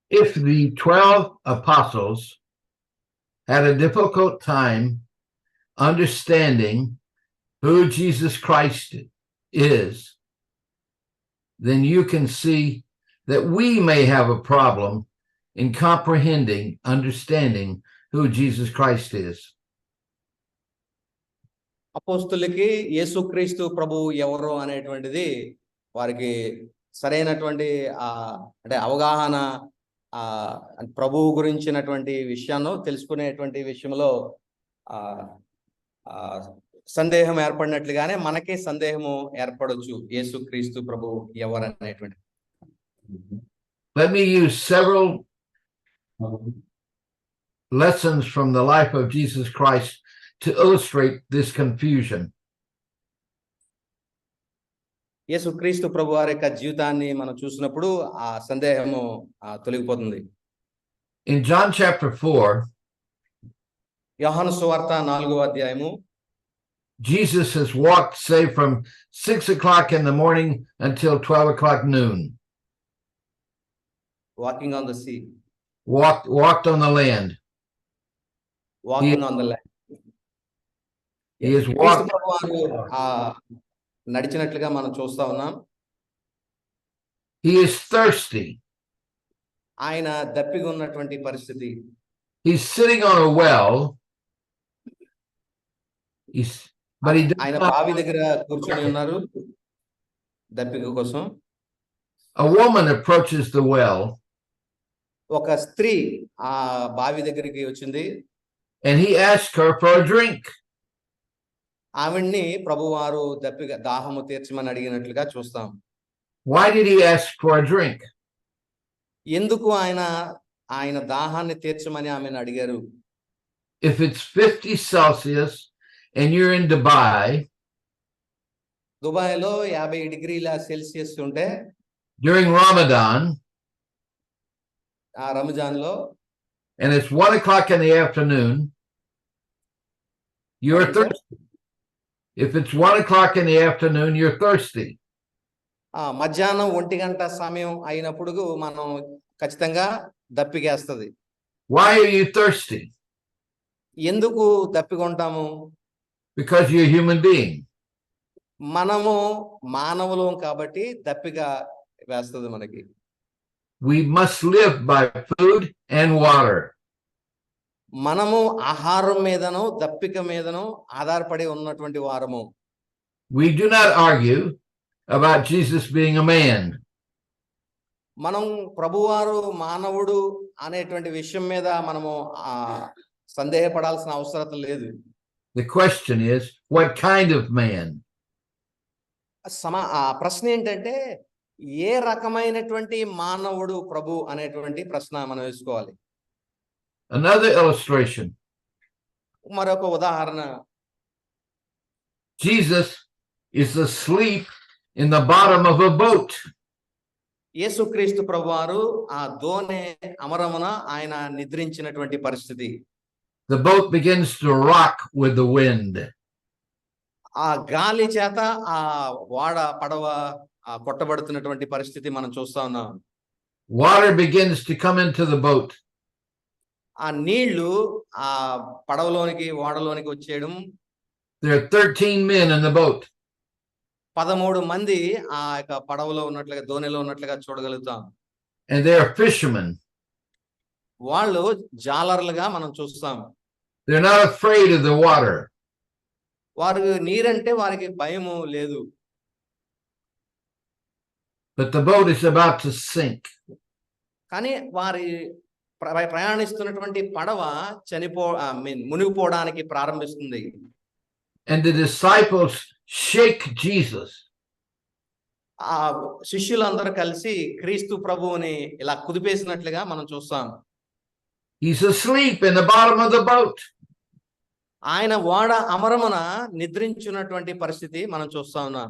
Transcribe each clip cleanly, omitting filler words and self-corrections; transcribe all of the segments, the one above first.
if the 12 apostles had a difficult time understanding who Jesus Christ is, then you can see that we may have a problem in comprehending, understanding who Jesus Christ is. అపోస్తులకి యేసుక్రీస్తు ప్రభువు ఎవరు అనేటువంటిది వారికి సరైనటువంటి అంటే అవగాహన ప్రభువు గురించినటువంటి విషయాన్ని తెలుసుకునేటువంటి విషయంలో సందేహం ఏర్పడినట్లుగానే మనకి సందేహము ఏర్పడొచ్చు యేసుక్రీస్తు ప్రభువు ఎవరు అనేటువంటి. Let me use several lessons from the life of Jesus Christ to illustrate this confusion. యేసుక్రీస్తు ప్రభు వారి యొక్క జీవితాన్ని మనం చూసినప్పుడు ఆ సందేహము తొలగిపోతుంది. In John chapter 4, యోహాను సువార్త 4వ అధ్యాయము, Jesus has walked, say, from 6 o'clock in the morning until 12 o'clock noon. Walking on the sea. Walked on the land. Walking on the land. He is walked. నడిచినట్లుగా మనం చూస్తా ఉన్నాం. He is thirsty. ఆయన దప్పిగా ఉన్నటువంటి పరిస్థితి. He's sitting on a well. ఆయన బావి దగ్గర కూర్చొని ఉన్నారు దప్పిక కోసం. A woman approaches the well. ఒక స్త్రీ ఆ బావి దగ్గరికి వచ్చింది. And he asked her for a drink. ఆవిడ్ని ప్రభువారు దప్పిక దాహము తీర్చమని అడిగినట్లుగా చూస్తాం. Why did he ask for a drink? ఎందుకు ఆయన దాహాన్ని తీర్చమని ఆమెను అడిగారు? If it's 50 Celsius and you're in Dubai, దుబాయ్లో 50 డిగ్రీల సెల్సియస్ ఉంటే, during Ramadan, రంజాన్లో, and it's 1 o'clock in the afternoon, you're thirsty. If it's 1 o'clock in the afternoon, you're thirsty. మధ్యాహ్నం 1 గంట సమయం అయినప్పుడు మనం ఖచ్చితంగా దప్పికేస్తుంది. Why are you thirsty? ఎందుకు దప్పికొంటాము? Because you're a human being. మనము మానవులం కాబట్టి దప్పిక వేస్తుంది మనకి. We must live by food and water. మనము ఆహారం మీదను దప్పిక మీదను ఆధారపడి ఉన్నటువంటి వారము. We do not argue about Jesus being a man. మనం ప్రభువారు మానవుడు అనేటువంటి విషయం మీద మనము సందేహపడాల్సిన అవసరం లేదు. The question is, what kind of man? ప్రశ్న ఏంటంటే ఏ రకమైనటువంటి మానవుడు ప్రభు అనేటువంటి ప్రశ్న మనం వేసుకోవాలి. Another illustration. మరొక ఉదాహరణ. Jesus is asleep in the bottom of a boat. యేసుక్రీస్తు ప్రభువారు ఆ దోణి అమరమున ఆయన నిద్రించినటువంటి పరిస్థితి. The boat begins to rock with the wind. ఆ గాలి చేత ఆ పడవ కొట్టబడుతున్నటువంటి పరిస్థితి మనం చూస్తా ఉన్నాం. Water begins to come into the boat. ఆ నీళ్లు ఆ పడవలోనికి ఓడలోనికి వచ్చేయడం. There are 13 men in the boat. 13 మంది ఆ యొక్క పడవలో ఉన్నట్లుగా దోణిలో ఉన్నట్లుగా చూడగలుగుతాం. And they are fishermen. వాళ్ళు జాలర్లుగా మనం చూస్తాం. They're not afraid of the water. వారు నీరంటే వారికి భయము లేదు. But the boat is about to sink. కానీ వారి ప్రయాణిస్తున్నటువంటి పడవ మునిగిపోవడానికి ప్రారంభిస్తుంది. And the disciples shake Jesus. ఆ శిష్యులందరూ కలిసి క్రీస్తు ప్రభువుని ఇలా కుదిపేసినట్లుగా మనం చూస్తాం. He's asleep in the bottom of the boat. ఆయన ఓడ అమరమున నిద్రించున్నటువంటి పరిస్థితి మనం చూస్తా ఉన్నాం.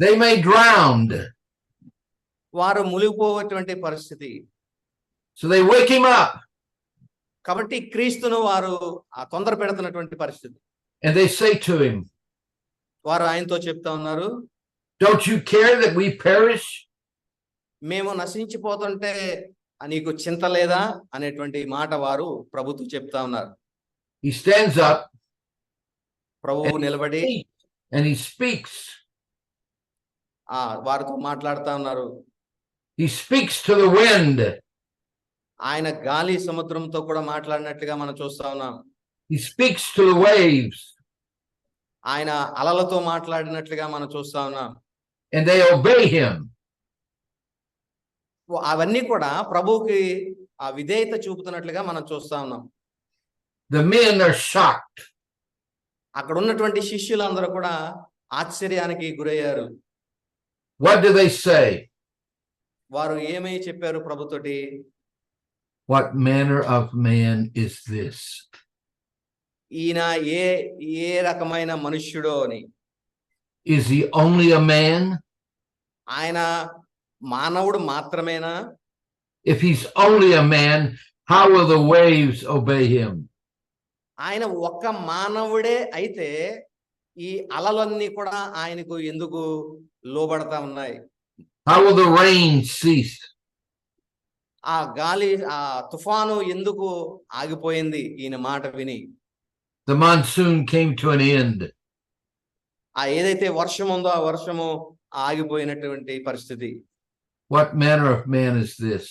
They may drown. వారు మునిగిపోయేటువంటి పరిస్థితి. So they wake him up. కాబట్టి క్రీస్తును వారు తొందర పెడుతున్నటువంటి పరిస్థితి. And they say to him, వారు ఆయనతో చెప్తా ఉన్నారు, don't you care that we perish? మేము నశించిపోతుంటే నీకు చింత లేదా అనేటువంటి మాట వారు ప్రభుతో చెప్తా ఉన్నారు. He stands up ప్రభువు నిలబడి and he speaks. వారితో మాట్లాడుతా ఉన్నారు. He speaks to the wind. ఆయన గాలి సముద్రంతో కూడా మాట్లాడినట్లుగా మనం చూస్తా ఉన్నాం. He speaks to the waves. ఆయన అలలతో మాట్లాడినట్లుగా మనం చూస్తా ఉన్నాం. And they obey him. అవన్నీ కూడా ప్రభువుకి ఆ విధేయత చూపుతున్నట్లుగా మనం చూస్తా ఉన్నాం. The men are shocked. అక్కడ ఉన్నటువంటి శిష్యులందరూ కూడా ఆశ్చర్యానికి గురయ్యారు. What do they say? వారు ఏమై చెప్పారు ప్రభుతోటి? What manner of man is this? ఈయన ఏ రకమైన మనుష్యుడో అని. Is he only a man? ఆయన మానవుడు మాత్రమేనా? If he's only a man, how will the waves obey him? ఆయన ఒక్క మానవుడే అయితే ఈ అలలన్నీ కూడా ఆయనకు ఎందుకు లోబడతా ఉన్నాయి? How will the rain cease? ఆ గాలి ఆ తుఫాను ఎందుకు ఆగిపోయింది ఈయన మాట విని? The monsoon came to an end. ఏదైతే వర్షం ఉందో ఆ వర్షము ఆగిపోయినటువంటి పరిస్థితి. What manner of man is this?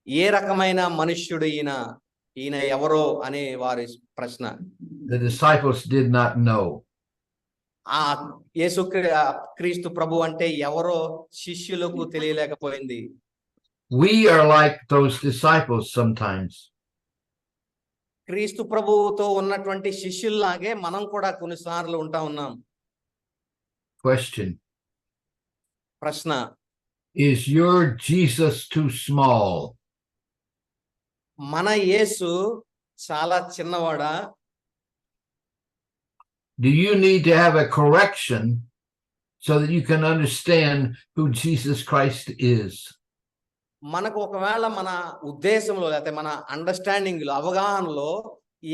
ఏ రకమైన మనుష్యుడు ఈయన ఎవరో అనే వారి ప్రశ్న. The disciples did not know. క్రీస్తు ప్రభు అంటే ఎవరో శిష్యులకు తెలియలేకపోయింది. We are like those disciples sometimes. క్రీస్తు ప్రభువుతో ఉన్నటువంటి శిష్యుల్లాగే మనం కూడా కొన్నిసార్లు ఉంటా ఉన్నాం. Question. ప్రశ్న: Is your Jesus too small? మన యేసు చాలా చిన్నవాడా? Do you need to have a correction so that you can understand who Jesus Christ is? మనకు ఒకవేళ మన ఉద్దేశంలో లేకపోతే మన అండర్స్టాండింగ్ లో అవగాహనలో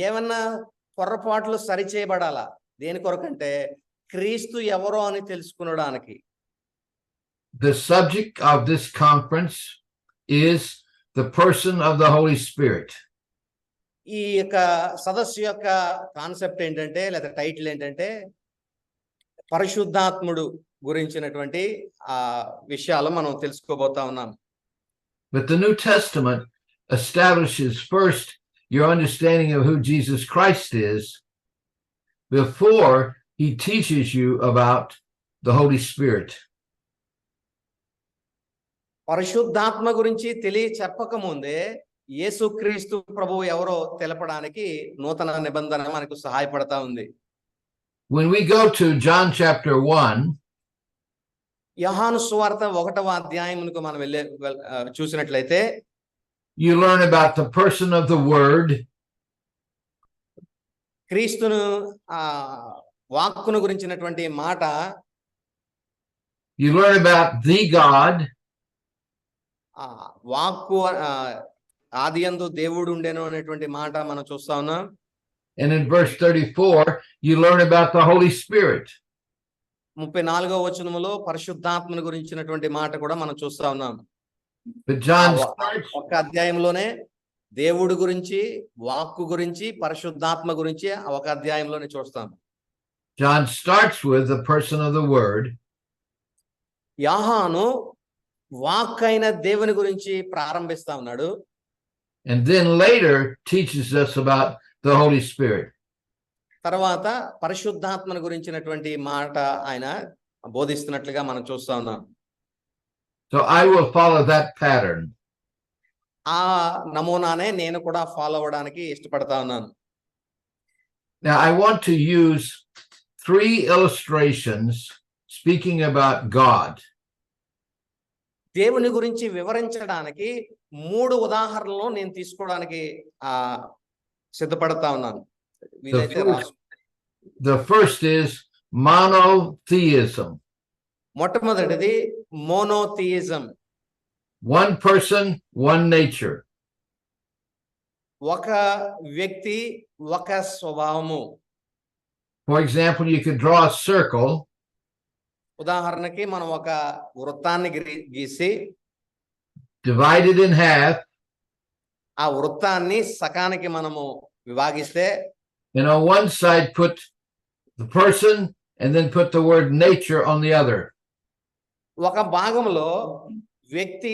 ఏమన్నా పొరపాట్లు సరిచేయబడాలా? దేని కొరకంటే క్రీస్తు ఎవరో అని తెలుసుకునడానికి. The subject of this conference is the person of the Holy Spirit. ఈ యొక్క సదస్సు యొక్క కాన్సెప్ట్ ఏంటంటే లేదా టైటిల్ ఏంటంటే పరిశుద్ధాత్ముడు గురించినటువంటి విషయాలు మనం తెలుసుకోబోతా ఉన్నాం. But the New Testament establishes first your understanding of who Jesus Christ is before he teaches you about the Holy Spirit. పరిశుద్ధాత్మ గురించి చెప్పక ముందే యేసుక్రీస్తు ప్రభువు ఎవరో తెలపడానికి నూతన నిబంధన మనకు సహాయపడతా ఉంది. When we go to John chapter 1, యోహాను సువార్త 1వ అధ్యాయమునకు మనం చూసినట్లయితే you learn about the person of the Word. క్రీస్తును వాక్కును గురించినటువంటి మాట. You learn about the God. వాక్కు ఆదియందు దేవుడు ఉండెను అనేటువంటి మాట మనం చూస్తా ఉన్నాం. And in verse 34, you learn about the Holy Spirit. 34వ వచనములో పరిశుద్ధాత్మను గురించినటువంటి మాట కూడా మనం చూస్తా ఉన్నాం. But John ఒక అధ్యాయంలోనే దేవుడు గురించి, వాక్కు గురించి, పరిశుద్ధాత్మ గురించి ఒక అధ్యాయంలోనే చూస్తాం. John starts with the person of the Word. యోహాను వాక్కైన దేవుని గురించి ప్రారంభిస్తా ఉన్నాడు. And then later teaches us about the Holy Spirit. తర్వాత పరిశుద్ధాత్మను గురించినటువంటి మాట ఆయన బోధిస్తున్నట్లుగా మనం చూస్తా ఉన్నాం. So I will follow that pattern. ఆ నమూనానే నేను కూడా ఫాలో అవ్వడానికి ఇష్టపడతా ఉన్నాను. Now I want to use 3 illustrations speaking about God. దేవుని గురించి వివరించడానికి 3 ఉదాహరణలు నేను తీసుకోవడానికి సిద్ధపడతా ఉన్నాను. The first is monotheism. మొట్టమొదటిది మోనోథియిజం. One person, one nature. ఒక వ్యక్తి, ఒక స్వభావము. For example, you could draw a circle. ఉదాహరణకి మనం ఒక వృత్తాన్ని గీసి divided in half, ఆ వృత్తాన్ని సకానికి మనము విభాగిస్తే, and on one side put the person and then put the word nature on the other. ఒక భాగంలో వ్యక్తి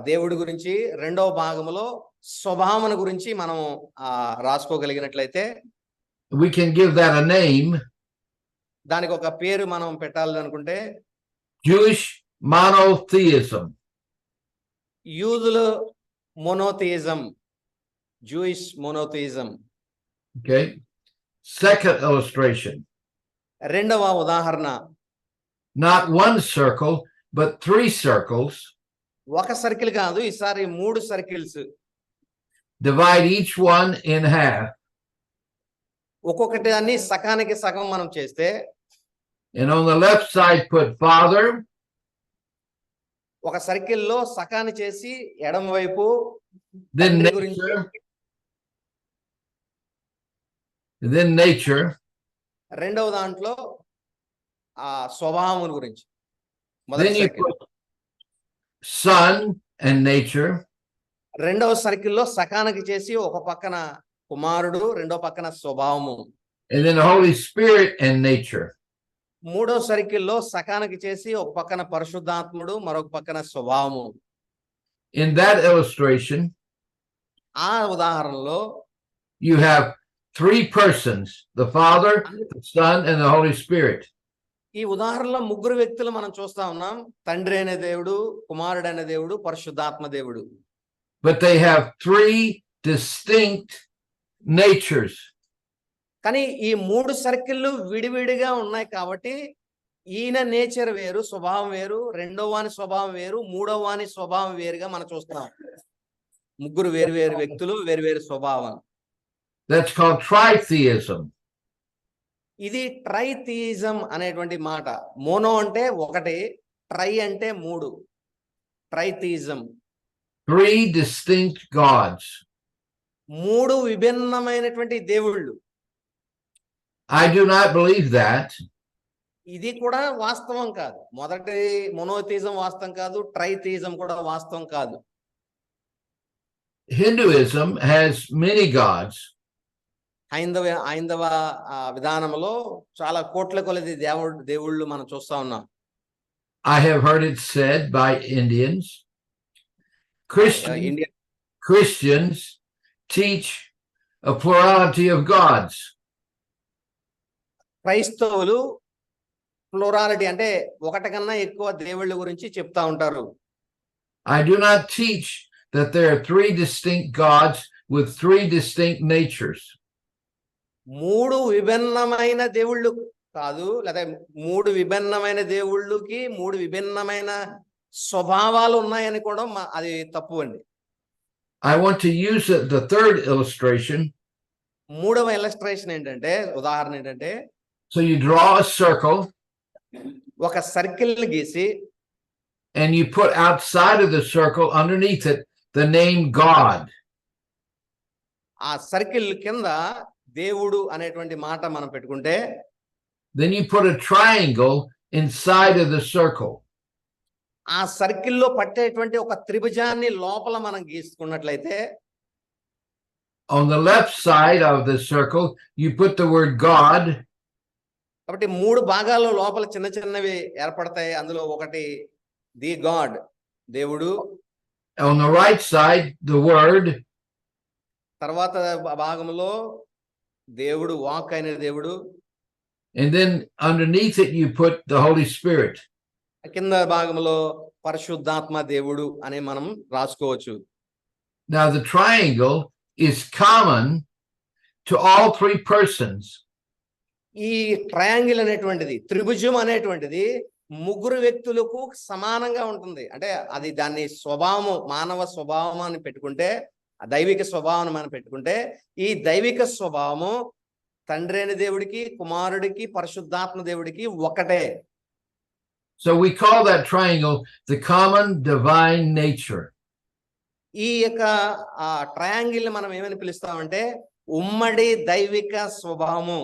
దేవుడి గురించి, రెండవ భాగంలో స్వభావం గురించి మనం రాసుకోగలిగినట్లయితే, we can give that a name. దానికి ఒక పేరు మనం పెట్టాలి అనుకుంటే, Jewish monotheism. యూదుల monotheism, Jewish monotheism. Okay. Second illustration. రెండవ ఉదాహరణ, not one circle but 3 circles. ఒక సర్కిల్ కాదు, ఈసారి 3 circles. Divide each one in half. ఒక్కొక్కటి దాన్ని సకానికి సగం మనం చేస్తే, and on the left side put Father. ఒక సర్కిల్లో సకాన్ని చేసి ఎడమ వైపు then nature. రెండవ దాంట్లో ఆ స్వభావం గురించి. then you put Son and nature. రెండవ సర్కిల్లో సకానికి చేసి ఒక పక్కన కుమారుడు, రెండో పక్కన స్వభావము. and then the Holy Spirit and nature. మూడో సర్కిల్లో సకానికి చేసి ఒక పక్కన పరిశుద్ధాత్ముడు, మరొక పక్కన స్వభావము. in that illustration, ఆ ఉదాహరణలో you have 3 persons, the Father, the Son, and the Holy Spirit. ఈ ఉదాహరణలో 3 వ్యక్తులు మనం చూస్తా ఉన్నాం. తండ్రి అనే దేవుడు, కుమారుడు అనే దేవుడు, పరిశుద్ధాత్మ దేవుడు. but they have 3 distinct natures. కానీ ఈ 3 సర్కిళ్ళు విడివిడిగా ఉన్నాయి కాబట్టి ఈయన నేచర్ వేరు, స్వభావం వేరు, రెండవ వాని స్వభావం వేరు, మూడవ వాని స్వభావం వేరుగా మనం చూస్తున్నాం. 3 వేరు వ్యక్తులు, వేరు స్వభావం. That's called tritheism. ఇది ట్రైథియిజం అనేటువంటి మాట. మోనో అంటే ఒకటి, ట్రై అంటే 3. ట్రైథియిజం. 3 distinct gods. 3 విభిన్నమైనటువంటి దేవుళ్ళు. I do not believe that. ఇది కూడా వాస్తవం కాదు. మొదటి మోనోథియిజం వాస్తవం కాదు, ట్రైథియిజం కూడా వాస్తవం కాదు. Hinduism has many gods. హైందవ విధానంలో చాలా కోట్ల కొలది దేవుళ్ళు మనం చూస్తా ఉన్నాం. I have heard it said by Indians. Christians teach a plurality of gods. క్రైస్తవులు ప్లూరాలిటీ అంటే ఒకటి కన్నా ఎక్కువ దేవుళ్ళ గురించి చెప్తా ఉంటారు. I do not teach that there are 3 distinct gods with 3 distinct natures. 3 విభిన్నమైన దేవుళ్ళు కాదు, లేదా 3 విభిన్నమైన దేవుళ్ళకి 3 విభిన్నమైన స్వభావాలు ఉన్నాయని కూడా అది తప్పు అండి. I want to use the third illustration. మూడవ ఇల్లస్ట్రేషన్ ఏంటంటే, ఉదాహరణ ఏంటంటే, so you draw a circle, ఒక సర్కిల్ గీసి, and you put outside of the circle underneath it the name God. ఆ సర్కిల్ కింద దేవుడు అనేటువంటి మాట మనం పెట్టుకుంటే, then you put a triangle inside of the circle. ఆ సర్కిల్లో పట్టేటువంటి ఒక త్రిభుజాన్ని లోపల మనం గీసుకున్నట్లయితే, on the left side of the circle you put the word God. కాబట్టి 3 భాగాల్లో లోపల చిన్న చిన్నవి ఏర్పడతాయి. అందులో ఒకటి ది గాడ్, దేవుడు. On the right side the word. తర్వాత భాగంలో దేవుడు, వాక్ అయిన దేవుడు. and then underneath it you put the Holy Spirit. కింద భాగంలో పరిశుద్ధాత్మ దేవుడు అని మనం రాసుకోవచ్చు. Now the triangle is common to all 3 persons. ఈ ట్రయాంగిల్ అనేటువంటిది, త్రిభుజం అనేటువంటిది 3 వ్యక్తులకు సమానంగా ఉంటుంది. అంటే అది దాన్ని స్వభావము, మానవ స్వభావం అని పెట్టుకుంటే, దైవిక స్వభావం మనం పెట్టుకుంటే, ఈ దైవిక స్వభావము తండ్రి అయిన దేవుడికి, కుమారుడికి, పరిశుద్ధాత్మ దేవుడికి ఒకటే. So we call that triangle the common divine nature. ఈ యొక్క ట్రయాంగిల్ మనం ఏమని పిలుస్తామంటే ఉమ్మడి దైవిక స్వభావము.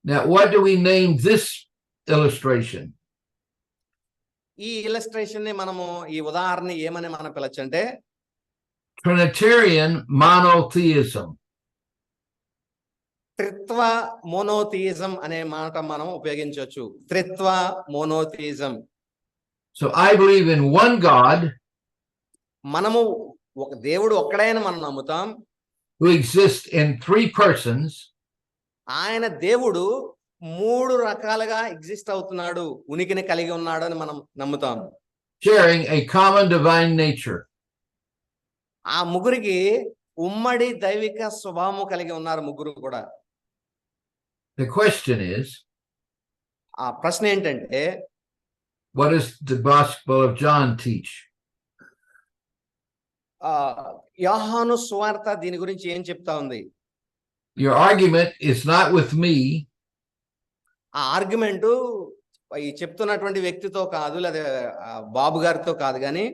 Now what do we name this illustration? ఈ ఇలస్ట్రేషన్ ని మనము ఈ ఉదాహరణ ఏమని మనం పిలచంటే Trinitarian monotheism. త్రిత్వ మోనోథియిజం అనే మాట మనం ఉపయోగించవచ్చు. త్రిత్వ మోనోథియిజం. So I believe in one God మనము ఒక దేవుడు ఒక్కడైన మనం నమ్ముతాం. who exists in three persons. ఆయన దేవుడు మూడు రకాలుగా ఎగ్జిస్ట్ అవుతున్నాడు, ఉనికిని కలిగి ఉన్నాడు అని మనం నమ్ముతాం. Sharing a common divine nature. ఆ ముగ్గురికి ఉమ్మడి దైవిక స్వభావం కలిగి ఉన్నారు ముగ్గురు కూడా. The question is, ఆ ప్రశ్న ఏంటంటే what does the Gospel of John teach? యోహాను సువార్త దీని గురించి ఏం చెప్తా ఉంది? Your argument is not with me. ఆ ఆర్గ్యుమెంట్ ఈ చెప్తున్నటువంటి వ్యక్తితో కాదు, లేదా బాబు గారితో కాదు, కానీ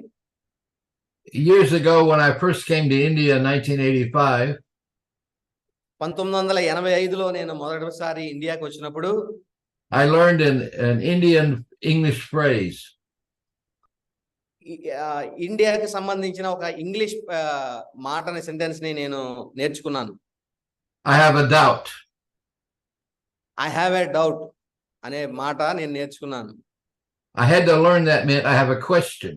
Years ago, when I first came to India in 1985, 1985లో నేను మొదటిసారి ఇండియాకి వచ్చినప్పుడు I learned an Indian English phrase. ఇండియాకి సంబంధించిన ఒక ఇంగ్లీష్ మాటని, సెంటెన్స్ ని నేను నేర్చుకున్నాను. I have a doubt. I have a doubt అనే మాట నేను నేర్చుకున్నాను. I had to learn that meant I have a question.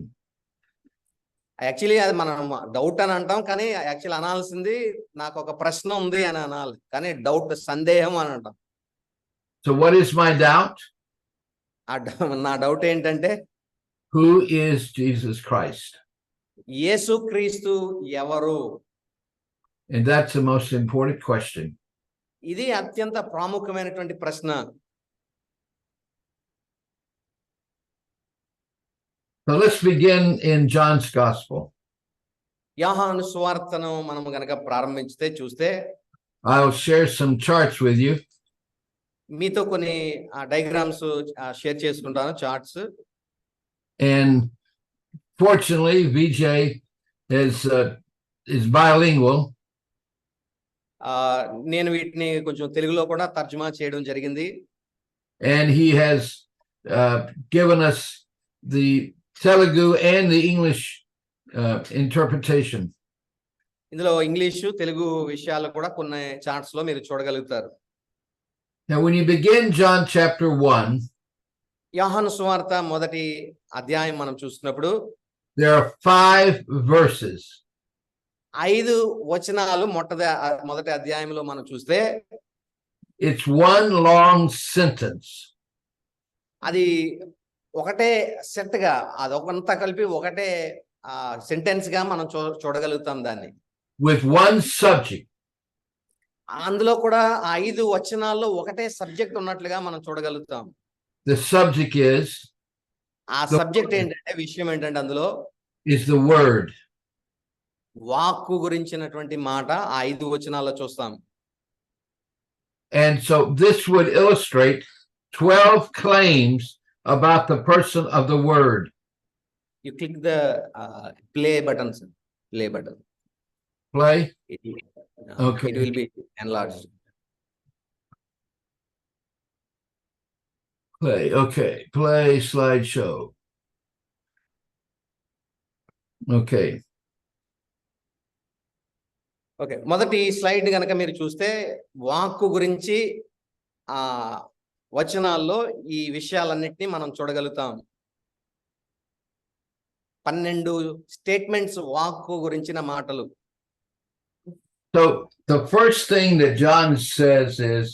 Actually అది మనం డౌట్ అని అంటాం, కానీ యాక్చువల్ అనాల్సింది నాకు ఒక ప్రశ్న ఉంది అని అనాలి, కానీ డౌట్ సందేహం అని అంటాం. So what is my doubt? నా డౌట్ ఏంటంటే Who is Jesus Christ? యేసుక్రీస్తు ఎవరు? And that's the most important question. ఇది అత్యంత ప్రాముఖ్యమైనటువంటి ప్రశ్న. So let's begin in John's Gospel. యోహాను సువార్తను మనం గనక ప్రారంభించితే చూస్తే I'll share some charts with you. మీతో కొన్ని డయాగ్రామ్స్ షేర్ చేసుకుంటాను, charts. And fortunately, Vijay is bilingual. నేను వీటిని కొంచెం తెలుగులో కూడా తర్జుమా చేయడం జరిగింది. And he has given us the Telugu and the English interpretation. ఇందులో ఇంగ్లీషు తెలుగు విషయాలు కూడా కొన్ని చార్ట్స్ లో మీరు చూడగలుగుతారు. Now, when you begin John chapter 1, యోహాను సువార్త మొదటి అధ్యాయం మనం చూస్తున్నప్పుడు there are 5 verses. 5 వచనాలు మొదటి అధ్యాయంలో మనం చూస్తే It's one long sentence. అది ఒకటే సెట్ గా, అదొకంతా కలిపి ఒకటే సెంటెన్స్ గా మనం చూడగలుగుతాం దాన్ని. With one subject. అందులో కూడా 5 వచనాల్లో ఒకటే సబ్జెక్ట్ ఉన్నట్లుగా మనం చూడగలుగుతాం. The subject is, ఆ సబ్జెక్ట్ ఏంటంటే, విషయం ఏంటంటే అందులో is the word. వాక్కు గురించినటువంటి మాట 5 వచనాల్లో చూస్తాం. And so this would illustrate 12 claims about the person of the word. You click the play button, sir. Play button. Play? Okay. It will be enlarged. Play. Okay. Play slideshow. Okay. Okay, మొదటి slide గనక మీరు చూస్తే వాక్కు గురించి వచనాల్లో ఈ విషయాలన్నిటినీ మనం చూడగలుగుతాం. 12 స్టేట్మెంట్స్ వాక్కు గురించిన మాటలు. So the first thing that John says is,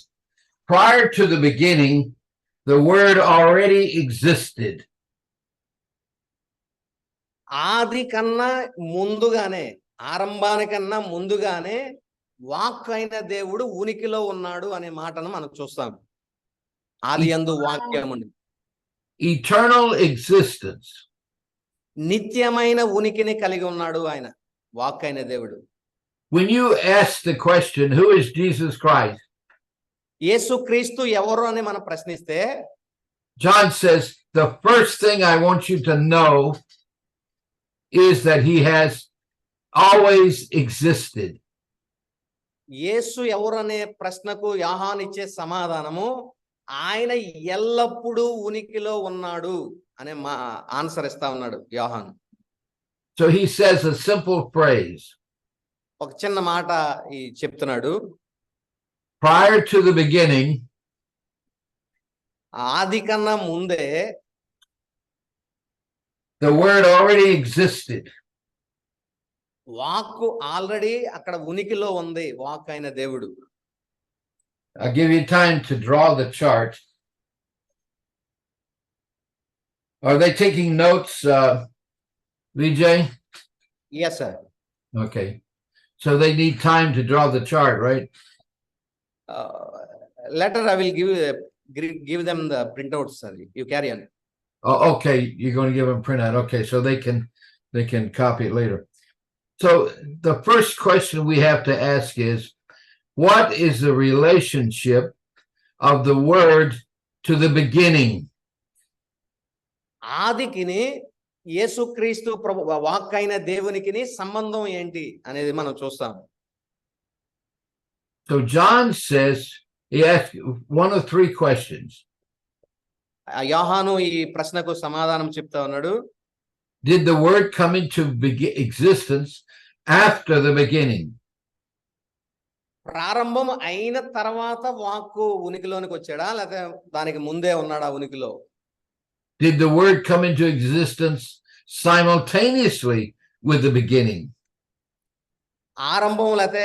prior to the beginning, the word already existed. ఆది కన్నా ముందుగానే, ఆరంభానికన్నా ముందుగానే వాక్కు అయిన దేవుడు ఉనికిలో ఉన్నాడు అనే మాటను మనం చూస్తాం. ఆది యందు వాక్యము, Eternal existence. నిత్యమైన ఉనికిని కలిగి ఉన్నాడు ఆయన, వాక్కు అయిన దేవుడు. When you ask the question, who is Jesus Christ? యేసుక్రీస్తు ఎవరు అని మనం ప్రశ్నిస్తే, John says, the first thing I want you to know is that he has always existed. యేసు ఎవరు అనే ప్రశ్నకు యోహాను ఇచ్చే సమాధానము, ఆయన ఎల్లప్పుడూ ఉనికిలో ఉన్నాడు అనే మా ఆన్సర్ ఇస్తా ఉన్నాడు యోహాను. So he says a simple phrase. ఒక చిన్న మాట చెప్తున్నాడు. Prior to the beginning, ఆది కన్నా ముందే the word already existed. వాక్కు ఆల్రెడీ అక్కడ ఉనికిలో ఉంది, వాక్ అయిన దేవుడు. I'll give you time to draw the chart. Are they taking notes, Vijay? Yes, sir. Okay. So they need time to draw the chart, right? Later I will give them the printouts, sir. You carry on. Oh, okay. You're going to give them printout. Okay. So they can copy it later. So the first question we have to ask is, what is the relationship of the word to the beginning? ఆదికిని యేసుక్రీస్తు ప్రభు walk అయిన దేవునికిని సంబంధం ఏంటి అనేది మనం చూస్తాం. So John says, he asked one of three questions. యోహాను ఈ ప్రశ్నకు సమాధానం చెప్తా ఉన్నాడు. Did the word come into existence after the beginning? ప్రారంభం అయిన తర్వాత వాక్కు ఉనికిలోనికి వచ్చాడా, లేకపోతే దానికి ముందే ఉన్నాడా ఉనికిలో? Did the word come into existence simultaneously with the beginning? ఆరంభం లేకపోతే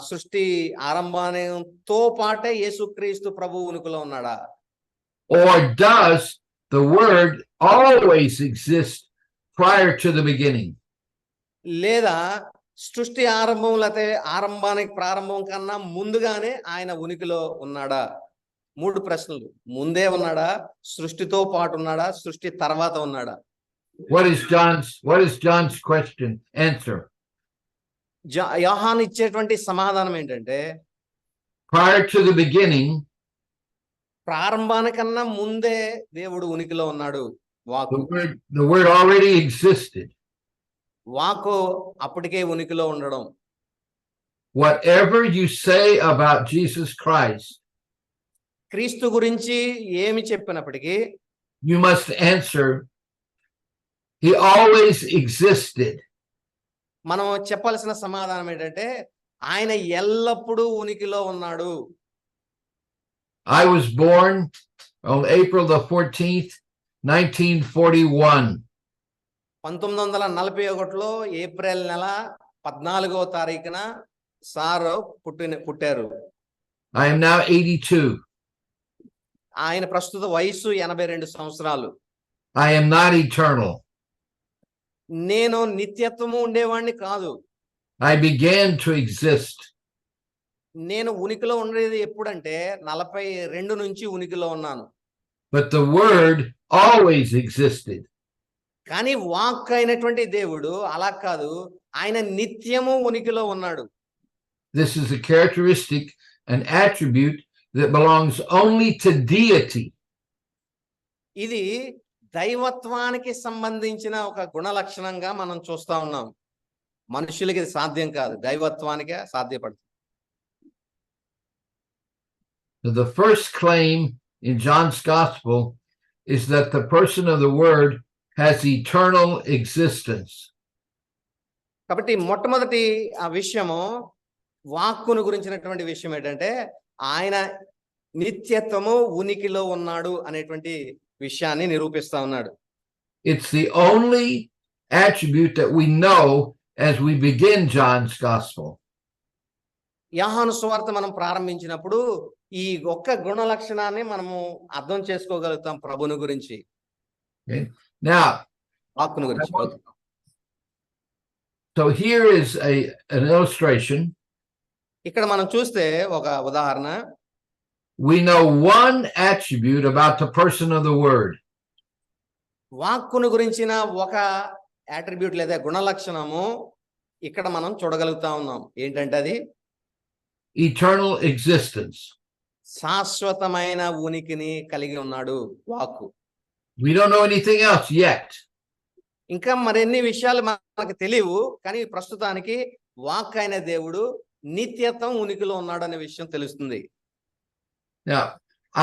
సృష్టి ఆరంభంతో పాటే యేసుక్రీస్తు ప్రభు ఉనికిలో ఉన్నాడా? Or does the word always exist prior to the beginning? లేదా సృష్టి ఆరంభం లేకపోతే ప్రారంభం కన్నా ముందుగానే ఆయన ఉనికిలో ఉన్నాడా? 3 ప్రశ్నలు. ముందే ఉన్నాడా, సృష్టితో పాటు ఉన్నాడా, సృష్టి తర్వాత ఉన్నాడా? What is John's question answer? యోహాను ఇచ్చేటువంటి సమాధానం ఏంటంటే, prior to the beginning, ప్రారంభానికన్నా ముందే దేవుడు ఉనికిలో ఉన్నాడు. the word already existed. వాక్కు అప్పటికే ఉనికిలో ఉండడం. Whatever you say about Jesus Christ, క్రీస్తు గురించి ఏమి చెప్పినప్పటికీ, you must answer, he always existed. మనం చెప్పాల్సిన సమాధానం ఏంటంటే, ఆయన ఎల్లప్పుడూ ఉనికిలో ఉన్నాడు. I was born on April the 14th, 1941. 1941లో April నెల 14వ తారీఖున సార్ పుట్టారు. I am now 82. ఆయన ప్రస్తుత వయసు 82 సంవత్సరాలు. I am not eternal. నేను నిత్యత్వము ఉండేవాడిని కాదు. I began to exist. నేను ఉనికిలో ఉండేది ఎప్పుడంటే 42 నుంచి ఉనికిలో ఉన్నాను. But the word always existed. కానీ వాక్ అయినటువంటి దేవుడు అలా కాదు, ఆయన నిత్యము ఉనికిలో ఉన్నాడు. This is a characteristic, an attribute that belongs only to deity. ఇది దైవత్వానికి సంబంధించిన ఒక గుణ లక్షణంగా మనం చూస్తా ఉన్నాం. మనుషులకి ఇది సాధ్యం కాదు, దైవత్వానికే సాధ్యపడుతుంది. The first claim in John's gospel is that the person of the word has eternal existence. కాబట్టి మొట్టమొదటి ఆ విషయము, వాక్కును గురించినటువంటి విషయం ఏంటంటే, ఆయన నిత్యత్వము ఉనికిలో ఉన్నాడు అనేటువంటి విషయాన్ని నిరూపిస్తా ఉన్నాడు. It's the only attribute that we know as we begin John's gospel. యోహాను సువార్త మనం ప్రారంభించినప్పుడు ఈ ఒక్క గుణ లక్షణాన్ని మనము అర్థం చేసుకోగలుగుతాం ప్రభుని గురించి. Okay. Now, వాక్కును గురించి. so here is an illustration. ఇక్కడ మనం చూస్తే ఒక ఉదాహరణ. We know one attribute about the person of the word. వాక్కును గురించిన ఒక అట్రిబ్యూట్ లేదా గుణ లక్షణము ఇక్కడ మనం చూడగలుగుతా ఉన్నాం. ఏంటంటే అది Eternal existence. శాశ్వతమైన ఉనికిని కలిగి ఉన్నాడు వాక్కు. We don't know anything else yet. ఇంకా మరిన్ని విషయాలు మనకు తెలియవు, కానీ ప్రస్తుతానికి వాక్ అయిన దేవుడు నిత్యత్వం ఉనికిలో ఉన్నాడు అనే విషయం తెలుస్తుంది. Now,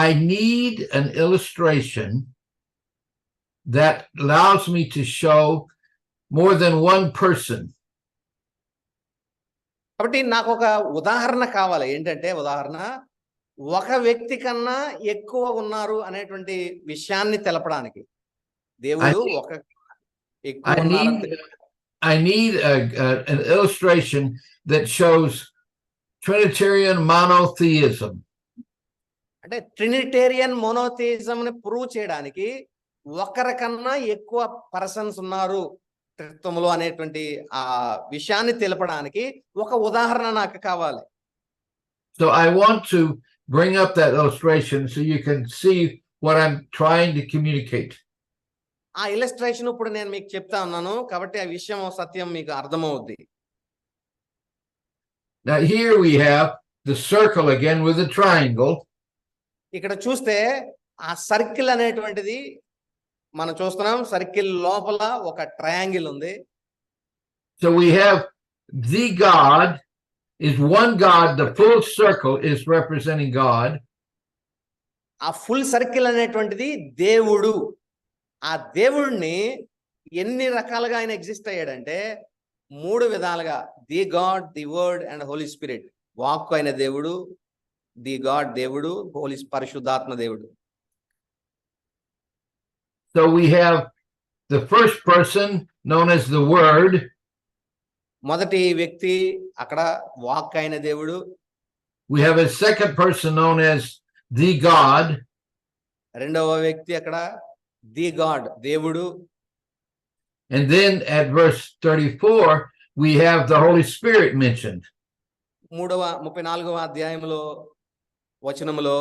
I need an illustration that allows me to show more than one person. కాబట్టి నాకు ఒక ఉదాహరణ కావాలి. ఏంటంటే ఉదాహరణ, ఒక వ్యక్తి కన్నా ఎక్కువ ఉన్నారు అనేటువంటి విషయాన్ని తెలపడానికి. దేవుడు ఒక ఎక్కువ ఉన్నారని I need an illustration that shows Trinitarian monotheism. అంటే ట్రినిటేరియన్ మోనోథియిజం ని ప్రూవ్ చేయడానికి ఒకరికన్నా ఎక్కువ పర్సన్స్ ఉన్నారు త్రిత్వములో అనేటువంటి ఆ విషయాన్ని తెలపడానికి ఒక ఉదాహరణ నాకు కావాలి. So I want to bring up that illustration so you can see what I'm trying to communicate. ఆ ఇలస్ట్రేషన్ ఇప్పుడు నేను మీకు చెప్తా ఉన్నాను కాబట్టి ఆ విషయం సత్యం మీకు అర్థమవుద్ది. Now here we have the circle again with the triangle. ఇక్కడ చూస్తే ఆ సర్కిల్ అనేటువంటిది మనం చూస్తున్నాం. సర్కిల్ లోపల ఒక ట్రయాంగిల్ ఉంది. So we have the God is one God. The full circle is representing God. ఆ ఫుల్ సర్కిల్ అనేటువంటిది దేవుడు. ఆ దేవుడిని ఎన్ని రకాలుగా ఆయన ఎగ్జిస్ట్ అయ్యాడంటే 3 విధాలుగా: the God, the Word and Holy Spirit. వాక్కు అయిన దేవుడు, ది గాడ్ దేవుడు, హోలీ పరిశుద్ధాత్మ దేవుడు. So we have the first person known as the word. మొదటి వ్యక్తి అక్కడ వాక్కు అయిన దేవుడు. We have a second person known as the God. రెండవ వ్యక్తి అక్కడ ది గాడ్ దేవుడు. And then at verse 34 we have the Holy Spirit mentioned. 34వ అధ్యాయంలో వచనములో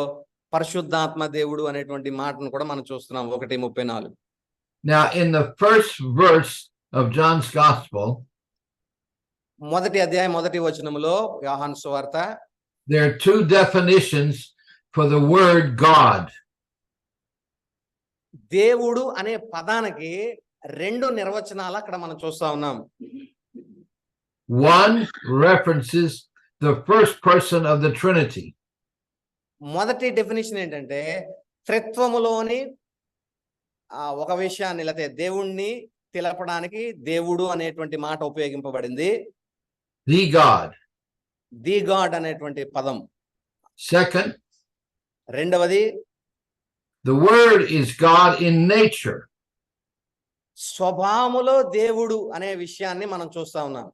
పరిశుద్ధాత్మ దేవుడు అనేటువంటి మాటను కూడా మనం చూస్తున్నాం. 1:34. Now in the first verse of John's Gospel, మొదటి అధ్యాయం మొదటి వచనములో యోహాను సువార్త, there are 2 definitions for the word God. దేవుడు అనే పదానికి 2 నిర్వచనాలు అక్కడ మనం చూస్తా ఉన్నాం. One references the first person of the Trinity. మొదటి డెఫినిషన్ ఏంటంటే త్రిత్వములోని ఒక విషయాన్ని లేకపోతే దేవుణ్ణి తెలపడానికి దేవుడు అనేటువంటి మాట ఉపయోగింపబడింది. The God. ది గాడ్ అనేటువంటి పదం. Second, రెండవది the word is God in nature. స్వభావములో దేవుడు అనే విషయాన్ని మనం చూస్తా ఉన్నాం.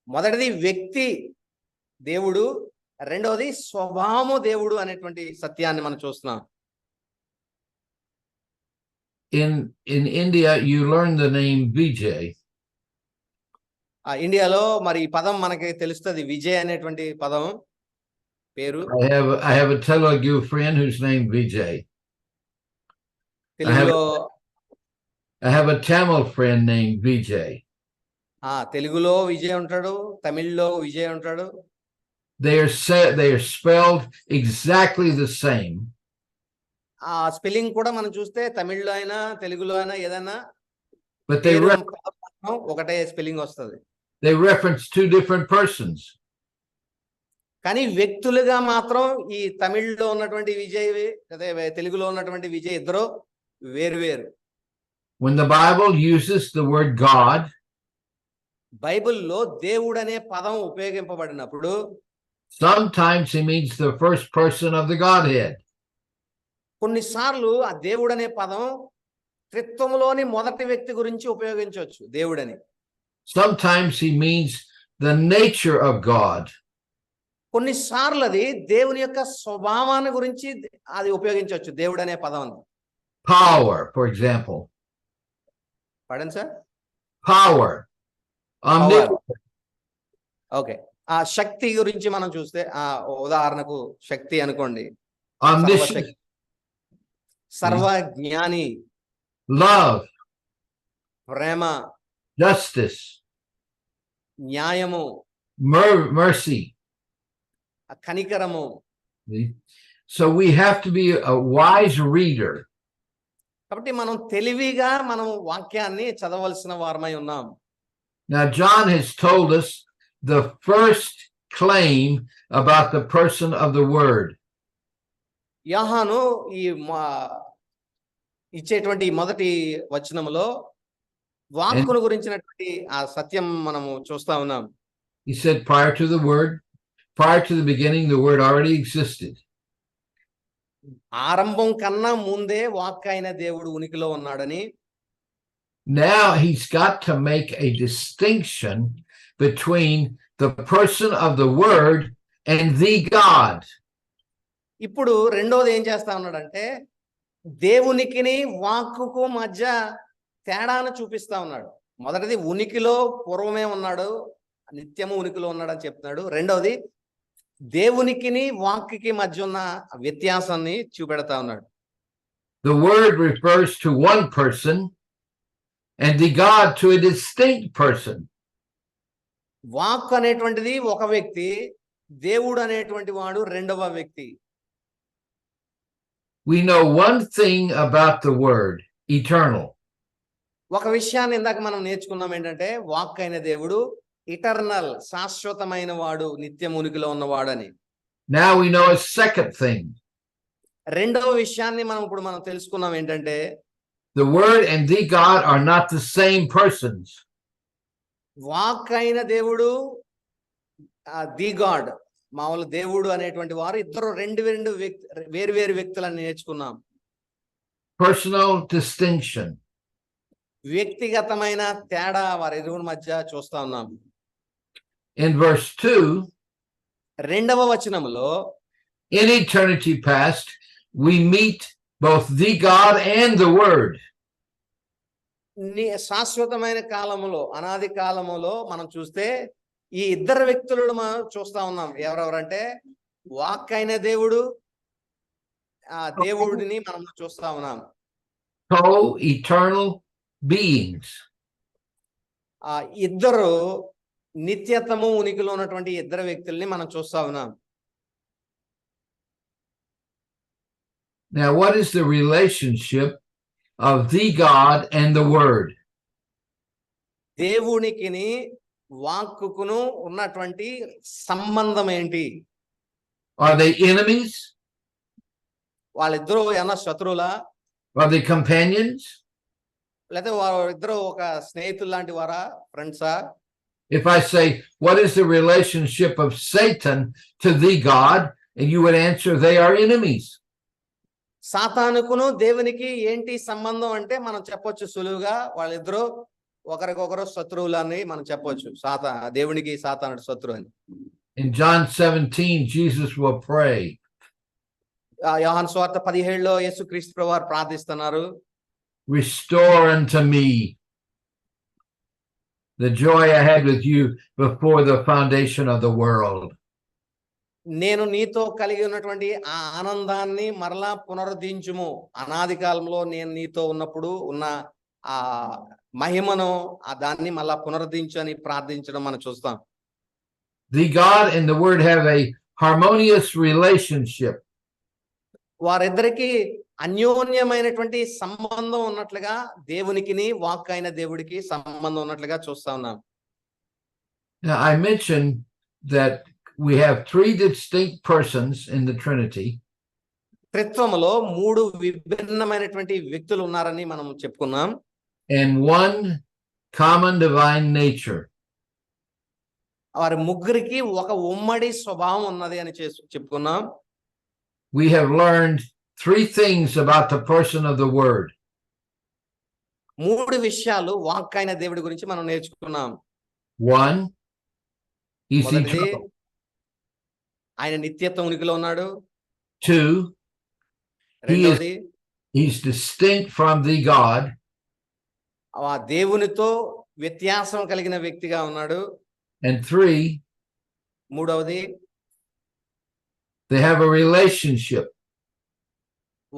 మొదటిది వ్యక్తి దేవుడు, రెండవది స్వభావము దేవుడు అనేటువంటి సత్యాన్ని మనం చూస్తున్నాం. In India you learn the name Vijay. ఇండియాలో మరి ఈ పదం మనకి తెలుస్తుంది, విజయ్ అనేటువంటి పదం పేరు. I have a Telugu friend who's named Vijay. తెలుగులో I have a Tamil friend named Vijay. తెలుగులో విజయ్ ఉంటాడు, తమిళ్లో విజయ్ ఉంటాడు. They are spelled exactly the same. ఆ స్పెల్లింగ్ కూడా మనం చూస్తే తమిళ్లో అయినా తెలుగులో అయినా ఏదైనా But they ఒకటే స్పెల్లింగ్ వస్తుంది. They reference 2 different persons. కానీ వ్యక్తులుగా మాత్రం ఈ తమిళ్లో ఉన్నటువంటి విజయ్ అదే తెలుగులో ఉన్నటువంటి విజయ్ ఇద్దరు వేరు. When the Bible uses the word God, బైబిల్లో దేవుడు అనే పదం ఉపయోగింపబడినప్పుడు sometimes he means the first person of the Godhead. కొన్నిసార్లు ఆ దేవుడు అనే పదం త్రిత్వములోని మొదటి వ్యక్తి గురించి ఉపయోగించవచ్చు దేవుడని. Sometimes he means the nature of God. కొన్నిసార్లు అది దేవుని యొక్క స్వభావాన్ని గురించి అది ఉపయోగించవచ్చు దేవుడు అనే పదం. Power, for example. పడండి సార్. Power. ఓకే. ఆ శక్తి గురించి మనం చూస్తే ఉదాహరణకు శక్తి అనుకోండి. సర్వజ్ఞాని. Love. ప్రేమ. Justice. న్యాయము. Mercy. కనికరము. So we have to be a wise reader. కాబట్టి మనం తెలివిగా మనం వాక్యాన్ని చదవలసిన వారమై ఉన్నాం. Now John has told us the first claim about the person of the word. యోహాను ఇచ్చేటువంటి ఈ మొదటి వచనములో వాక్కును గురించినటువంటి ఆ సత్యం మనము చూస్తా ఉన్నాం. He said prior to the beginning, the word already existed. ఆరంభం కన్నా ముందే వాక్ అయిన దేవుడు ఉనికిలో ఉన్నాడని. Now he's got to make a distinction between the person of the word and the God. ఇప్పుడు రెండోది ఏం చేస్తా ఉన్నాడంటే దేవునికిని వాక్కుకు మధ్య తేడాను చూపిస్తా ఉన్నాడు. మొదటిది ఉనికిలో పూర్వమే ఉన్నాడు, నిత్యము ఉనికిలో ఉన్నాడు అని చెప్తున్నాడు. రెండవది దేవునికిని వాక్కి మధ్య ఉన్న వ్యత్యాసాన్ని చూపెడతా ఉన్నాడు. The word refers to one person and the God to a distinct person. Walk అనేటువంటిది ఒక వ్యక్తి, దేవుడు అనేటువంటి వాడు రెండవ వ్యక్తి. We know one thing about the word, eternal. ఒక విషయాన్ని ఇందాక మనం నేర్చుకున్నాం ఏంటంటే వాక్ అయిన దేవుడు ఇటర్నల్, శాశ్వతమైన వాడు, నిత్యం ఉనికిలో ఉన్నవాడని. Now we know a second thing. రెండవ విషయాన్ని మనం తెలుసుకున్నాం ఏంటంటే the word and the God are not the same persons. Walk అయిన దేవుడు, ది గాడ్, మామూలు దేవుడు అనేటువంటి వారు ఇద్దరు వేరు వ్యక్తులని నేర్చుకున్నాం. Personal distinction. వ్యక్తిగతమైన తేడా వారి ఇరువురి మధ్య చూస్తా ఉన్నాం. In verse 2, రెండవ వచనములో in eternity past, we meet both the God and the word. శాశ్వతమైన కాలములో, అనాది కాలములో మనం చూస్తే ఈ ఇద్దరు వ్యక్తులను మనం చూస్తా ఉన్నాం. ఎవరెవరంటే వాక్ అయిన దేవుడు, ఆ దేవుడిని మనం చూస్తా ఉన్నాం. Co-eternal beings. ఆ ఇద్దరు నిత్యత్వము ఉనికిలో ఉన్నటువంటి ఇద్దరు వ్యక్తుల్ని మనం చూస్తా ఉన్నాం. Now, what is the relationship of the God and the word? దేవునికిని వాక్కుకును ఉన్నటువంటి సంబంధం ఏంటి? Are they enemies? వాళ్ళిద్దరూ ఏమన్నా శత్రువులా? Are they companions? లేకపోతే వారిద్దరూ ఒక స్నేహితులు లాంటి వారా, ఫ్రెండ్సా? If I say, what is the relationship of Satan to the God? And you would answer, they are enemies. సాతానుకును దేవునికి ఏంటి సంబంధం అంటే మనం చెప్పొచ్చు సులువుగా, వాళ్ళిద్దరూ ఒకరికొకరు శత్రువులు అని మనం చెప్పొచ్చు. దేవునికి సాతానుడు శత్రువు అని. In John 17, Jesus will pray. యోహాను సువార్త 17లో యేసుక్రీస్తు ప్రభువారు ప్రార్థిస్తున్నారు. Restore unto me the joy I had with you before the foundation of the world. నేను నీతో కలిగి ఉన్నటువంటి ఆ ఆనందాన్ని మరలా పునరుద్ధరించుము. అనాది కాలంలో నేను నీతో ఉన్నప్పుడు ఉన్న ఆ మహిమను, ఆ దాన్ని మళ్ళా పునరుద్ధరించు అని ప్రార్థించడం మనం చూస్తాం. The God and the word have a harmonious relationship. వారిద్దరికి అన్యోన్యమైనటువంటి సంబంధం ఉన్నట్లుగా దేవునికిని వాక్ అయిన దేవుడికి సంబంధం ఉన్నట్లుగా చూస్తా ఉన్నాం. Now, I mentioned that we have three distinct persons in the Trinity. త్రిత్వములో మూడు విభిన్నమైనటువంటి వ్యక్తులు ఉన్నారని మనం చెప్పుకున్నాం. And one common divine nature. వారి ముగ్గురికి ఒక ఉమ్మడి స్వభావం ఉన్నది అని చెప్పుకున్నాం. We have learned three things about the person of the word. మూడు విషయాలు వాక్ అయిన దేవుడి గురించి మనం నేర్చుకున్నాం. One, he's eternal. ఆయన నిత్యత్వం ఉనికిలో ఉన్నాడు. Two, రెండవది he's distinct from the God. ఆ దేవునితో వ్యత్యాసం కలిగిన వ్యక్తిగా ఉన్నాడు. And three, మూడవది they have a relationship.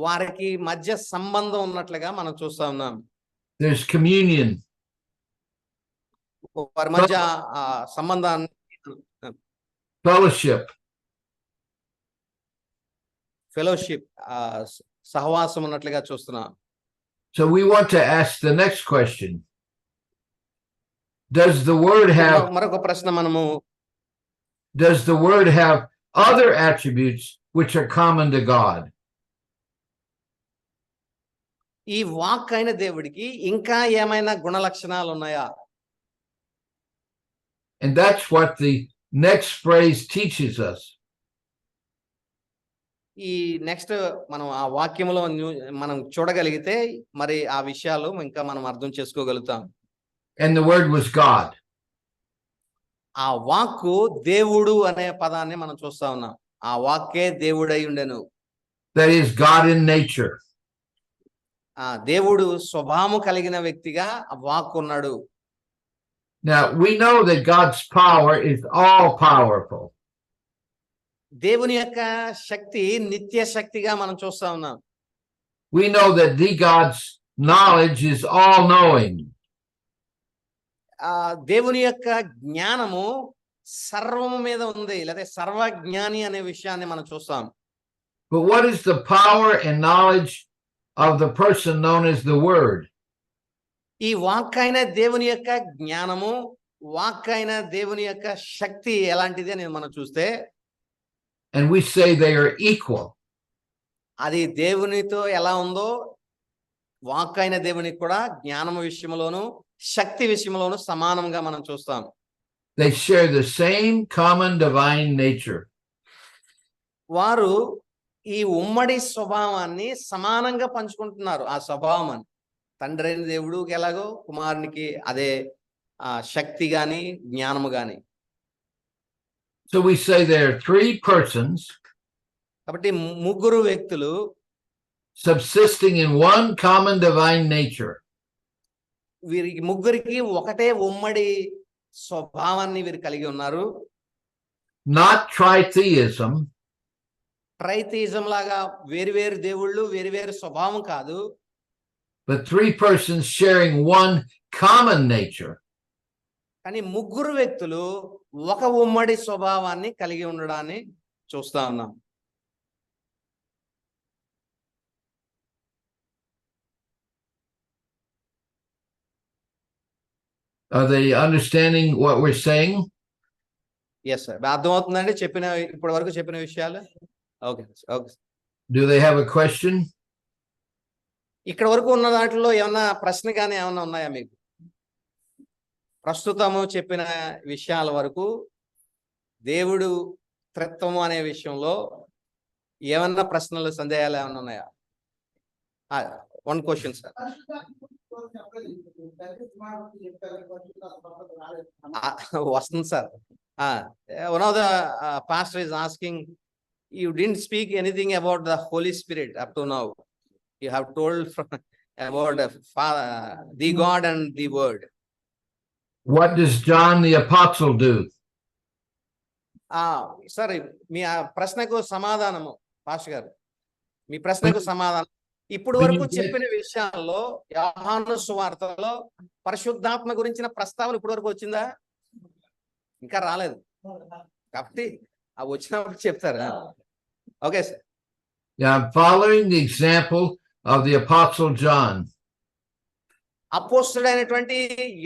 వారికి మధ్య సంబంధం ఉన్నట్లుగా మనం చూస్తా ఉన్నాం. There's communion. వారి మధ్య సంబంధాన్ని, Fellowship. ఫెలోషిప్, సహవాసం ఉన్నట్లుగా చూస్తున్నాం. So we want to ask the next question. Does the word have మరొక ప్రశ్న మనము, does the word have other attributes which are common to God? ఈ వాక్ అయిన దేవుడికి ఇంకా ఏమైనా గుణ లక్షణాలు ఉన్నాయా? And that's what the next phrase teaches us. ఈ నెక్స్ట్ మనం ఆ వాక్యంలో మనం చూడగలిగితే మరి ఆ విషయాలు ఇంకా మనం అర్థం చేసుకోగలుగుతాం. And the word was God. ఆ వాక్కు దేవుడు అనే పదాన్ని మనం చూస్తా ఉన్నాం. ఆ వాక్కే దేవుడై ఉండెను. That is God in nature. ఆ దేవుడు స్వభావము కలిగిన వ్యక్తిగా ఆ వాక్కు ఉన్నాడు. Now we know that God's power is all powerful. దేవుని యొక్క శక్తి నిత్య శక్తిగా మనం చూస్తా ఉన్నాం. We know that the God's knowledge is all knowing. దేవుని యొక్క జ్ఞానము సర్వము మీద ఉంది, లేదా సర్వజ్ఞాని అనే విషయాన్ని మనం చూస్తాం. But what is the power and knowledge of the person known as the Word? ఈ వాక్ అయిన దేవుని యొక్క జ్ఞానము, వాక్ అయిన దేవుని యొక్క శక్తి ఎలాంటిది అని మనం చూస్తే, And we say they are equal. అది దేవునితో ఎలా ఉందో వాక్ అయిన దేవునికి కూడా జ్ఞానము విషయంలోను శక్తి విషయంలోను సమానంగా మనం చూస్తాం. They share the same common divine nature. వారు ఈ ఉమ్మడి స్వభావాన్ని సమానంగా పంచుకుంటున్నారు. ఆ స్వభావం తండ్రి అయిన దేవుడికి ఎలాగో కుమారునికి అదే శక్తి గాని జ్ఞానము గాని. So we say there are three persons కాబట్టి ముగ్గురు వ్యక్తులు subsisting in one common divine nature. వీరికి ముగ్గురికి ఒకటే ఉమ్మడి స్వభావాన్ని వీరు కలిగి ఉన్నారు. Not tritheism. ట్రైథిజం లాగా వేరు దేవుళ్ళు వేరు స్వభావం కాదు. But three persons sharing one common nature. కానీ ముగ్గురు వ్యక్తులు ఒక ఉమ్మడి స్వభావాన్ని కలిగి ఉండడాన్ని చూస్తా ఉన్నాం. Are they understanding what we're saying? Yes, sir. అర్థమవుతుందండి చెప్పిన ఇప్పటి వరకు చెప్పిన విషయాలు? Okay. Do they have a question? ఇక్కడ వరకు ఉన్న దాంట్లో ఏమన్నా ప్రశ్న కానీ ఏమన్నా ఉన్నాయా మీకు? ప్రస్తుతము చెప్పిన విషయాల వరకు దేవుడు త్రిత్వము అనే విషయంలో ఏమన్నా ప్రశ్నలు సందేహాలు ఏమన్నా ఉన్నాయా? One question sir. వస్తుంది sir. One of the pastor is asking, you didn't speak anything about the Holy Spirit up to now. You have told about the Father, the God and the Word. What does John the Apostle do? Sorry, మీ ప్రశ్నకు సమాధానము pastor గారు, మీ ప్రశ్నకు సమాధానం. ఇప్పుడు వరకు చెప్పిన విషయాల్లో యోహాను సువార్తలో పరిశుద్ధాత్మ గురించిన ప్రస్తావన ఇప్పుడు వరకు వచ్చిందా? ఇంకా రాలేదు. కాబట్టి వచ్చినప్పుడు చెప్తారా? Okay sir. Yeah, I'm following the example of the Apostle John. అపోస్తలుడైనటువంటి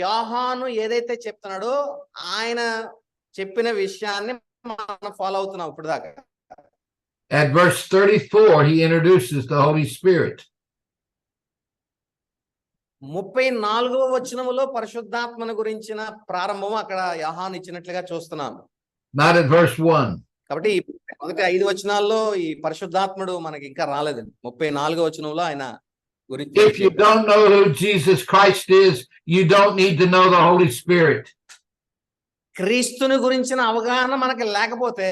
యోహాను ఏదైతే చెప్తున్నాడో ఆయన చెప్పిన విషయాన్ని మనం ఫాలో అవుతున్నాం ఇప్పుడు దాకా. At verse 34, he introduces the Holy Spirit. 34వ వచనములో పరిశుద్ధాత్మను గురించిన ప్రారంభం అక్కడ యోహాను ఇచ్చినట్లుగా చూస్తున్నాం. Not at verse 1. కాబట్టి మొదటి 5 వచనాల్లో ఈ పరిశుద్ధాత్ముడు మనకి ఇంకా రాలేదు. 34వ వచనంలో ఆయన గురించి. If you don't know who Jesus Christ is, you don't need to know the Holy Spirit. క్రీస్తుని గురించిన అవగాహన మనకి లేకపోతే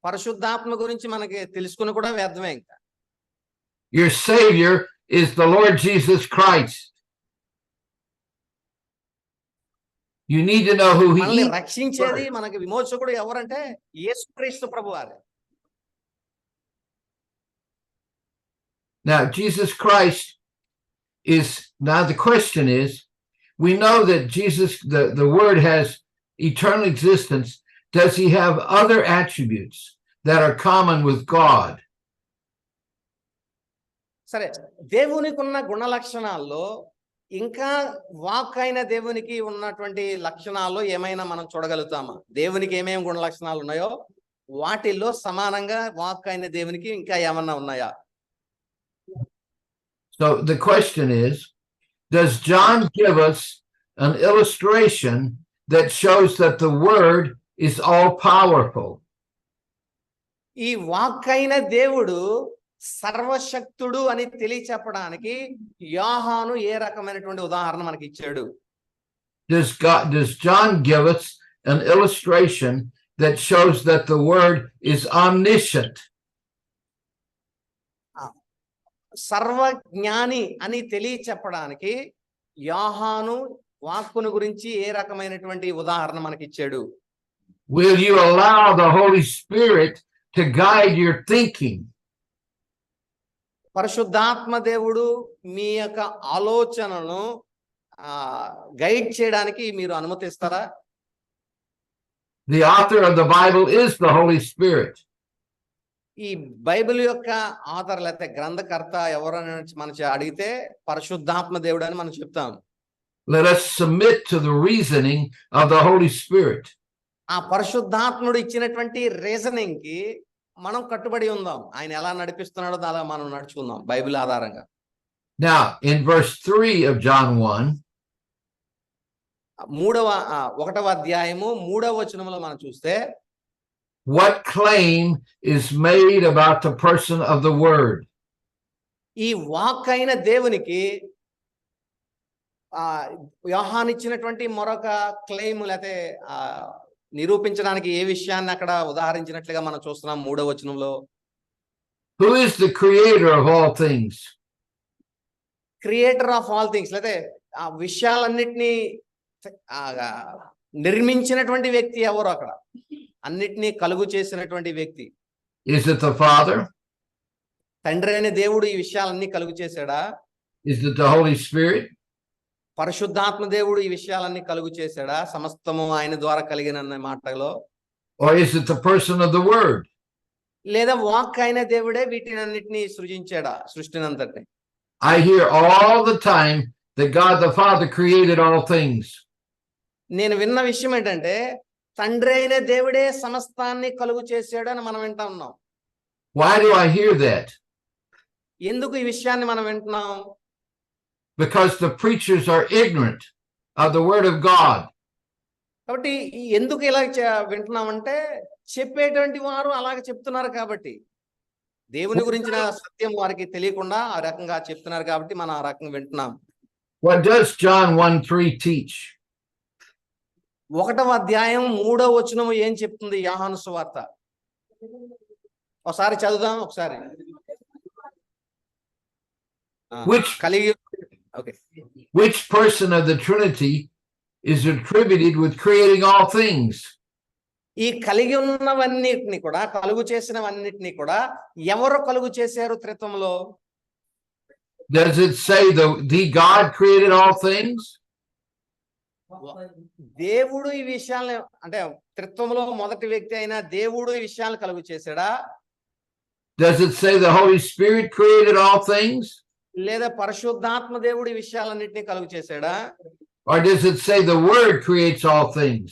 పరిశుద్ధాత్మ గురించి మనకి తెలుసుకుని కూడా వ్యర్థమే. ఇంకా Your Savior is the Lord Jesus Christ. You need to know who he మనల్ని is. రక్షించేది మనకి విమోచకుడు ఎవరంటే యేసుక్రీస్తు ప్రభువారు. Now Jesus Christ is, now the question is, we know that Jesus, the Word has eternal existence. Does he have other attributes that are common with God? సరే, దేవునికి ఉన్న గుణ లక్షణాల్లో ఇంకా వాక్ అయిన దేవునికి ఉన్నటువంటి లక్షణాలు ఏమైనా మనం చూడగలుగుతామా? దేవునికి ఏమేమి గుణ లక్షణాలు ఉన్నాయో వాటిల్లో సమానంగా వాక్ అయిన దేవునికి ఇంకా ఏమన్నా ఉన్నాయా? So the question is, does John give us an illustration that shows that the word is all powerful? ఈ వాక్కైన దేవుడు సర్వశక్తుడు అని తెలియచెప్పడానికి యోహాను ఏ రకమైనటువంటి ఉదాహరణ మనకి ఇచ్చాడు? Does John give us an illustration that shows that the word is omniscient? సర్వజ్ఞాని అని తెలియచెప్పడానికి యోహాను వాక్కును గురించి ఏ రకమైనటువంటి ఉదాహరణ మనకి ఇచ్చాడు? Will you allow the Holy Spirit to guide your thinking? పరిశుద్ధాత్మ దేవుడు మీ యొక్క ఆలోచనను గైడ్ చేయడానికి మీరు అనుమతిస్తారా? The author of the Bible is the Holy Spirit. ఈ బైబిల్ యొక్క ఆథర్ లేకపోతే గ్రంథకర్త ఎవరని మనం అడిగితే పరిశుద్ధాత్మ దేవుడు అని మనం చెప్తాం. Let us submit to the reasoning of the Holy Spirit. ఆ పరిశుద్ధాత్ముడు ఇచ్చినటువంటి రీజనింగ్ కి మనం కట్టుబడి ఉందాం. ఆయన ఎలా నడిపిస్తున్నాడో అలా మనం నడుచుకుందాం బైబిల్ ఆధారంగా. Now, in verse 3 of John 1, 1వ అధ్యాయము 3వ వచనంలో మనం చూస్తే, what claim is made about the person of the word? ఈ వాక్ అయిన దేవునికి యోహాను ఇచ్చినటువంటి మరొక క్లెయిమ్ లేకపోతే నిరూపించడానికి ఏ విషయాన్ని అక్కడ ఉదాహరించినట్లుగా మనం చూస్తున్నాం 3వ వచనంలో. Who is the creator of all things? Creator of all things లేకపోతే ఆ విషయాలన్నిటినీ నిర్మించినటువంటి వ్యక్తి ఎవరు? అక్కడ అన్నిటినీ కలుగు చేసినటువంటి వ్యక్తి. Is it the Father? తండ్రి అయిన దేవుడు ఈ విషయాలన్నీ కలుగు చేశాడా? Is it the Holy Spirit? పరిశుద్ధాత్మ దేవుడు ఈ విషయాలన్నీ కలుగు చేశాడా? సమస్తము ఆయన ద్వారా కలిగిన మాటలో. Or is it the person of the word? లేదా వాక్ అయిన దేవుడే వీటినన్నిటినీ సృజించాడా? సృష్టినంతటిని. I hear all the time that God the Father created all things. నేను విన్న విషయం ఏంటంటే తండ్రి అయిన దేవుడే సమస్తాన్ని కలుగు చేశాడు అని మనం వింటా ఉన్నాం. Why do I hear that? ఎందుకు ఈ విషయాన్ని మనం వింటున్నాం? Because the preachers are ignorant of the word of God. కాబట్టి ఎందుకు ఇలా వింటున్నామంటే చెప్పేటువంటి వారు అలాగే చెప్తున్నారు కాబట్టి, దేవుని గురించిన సత్యం వారికి తెలియకుండా ఆ రకంగా చెప్తున్నారు కాబట్టి మనం ఆ రకంగా వింటున్నాం. What does John 1:3 teach? 1వ అధ్యాయం 3వ వచనం ఏం చెప్తుంది యోహాను సువార్త? ఒకసారి చదువుదాం. ఒకసారి Which person of the Trinity is attributed with creating all things? ఈ కలిగి ఉన్నవన్నిటిని కూడా కలుగు చేసినవన్నిటిని కూడా ఎవరు కలుగు చేశారు త్రిత్వంలో? Does it say the God created all things? దేవుడు ఈ విషయాలను అంటే త్రిత్వంలో మొదటి వ్యక్తి అయిన దేవుడు ఈ విషయాలను కలుగు చేశాడా? Does it say the Holy Spirit created all things? లేదా పరిశుద్ధాత్మ దేవుడు ఈ విషయాలన్నిటిని కలుగు చేశాడా? Or does it say the word creates all things?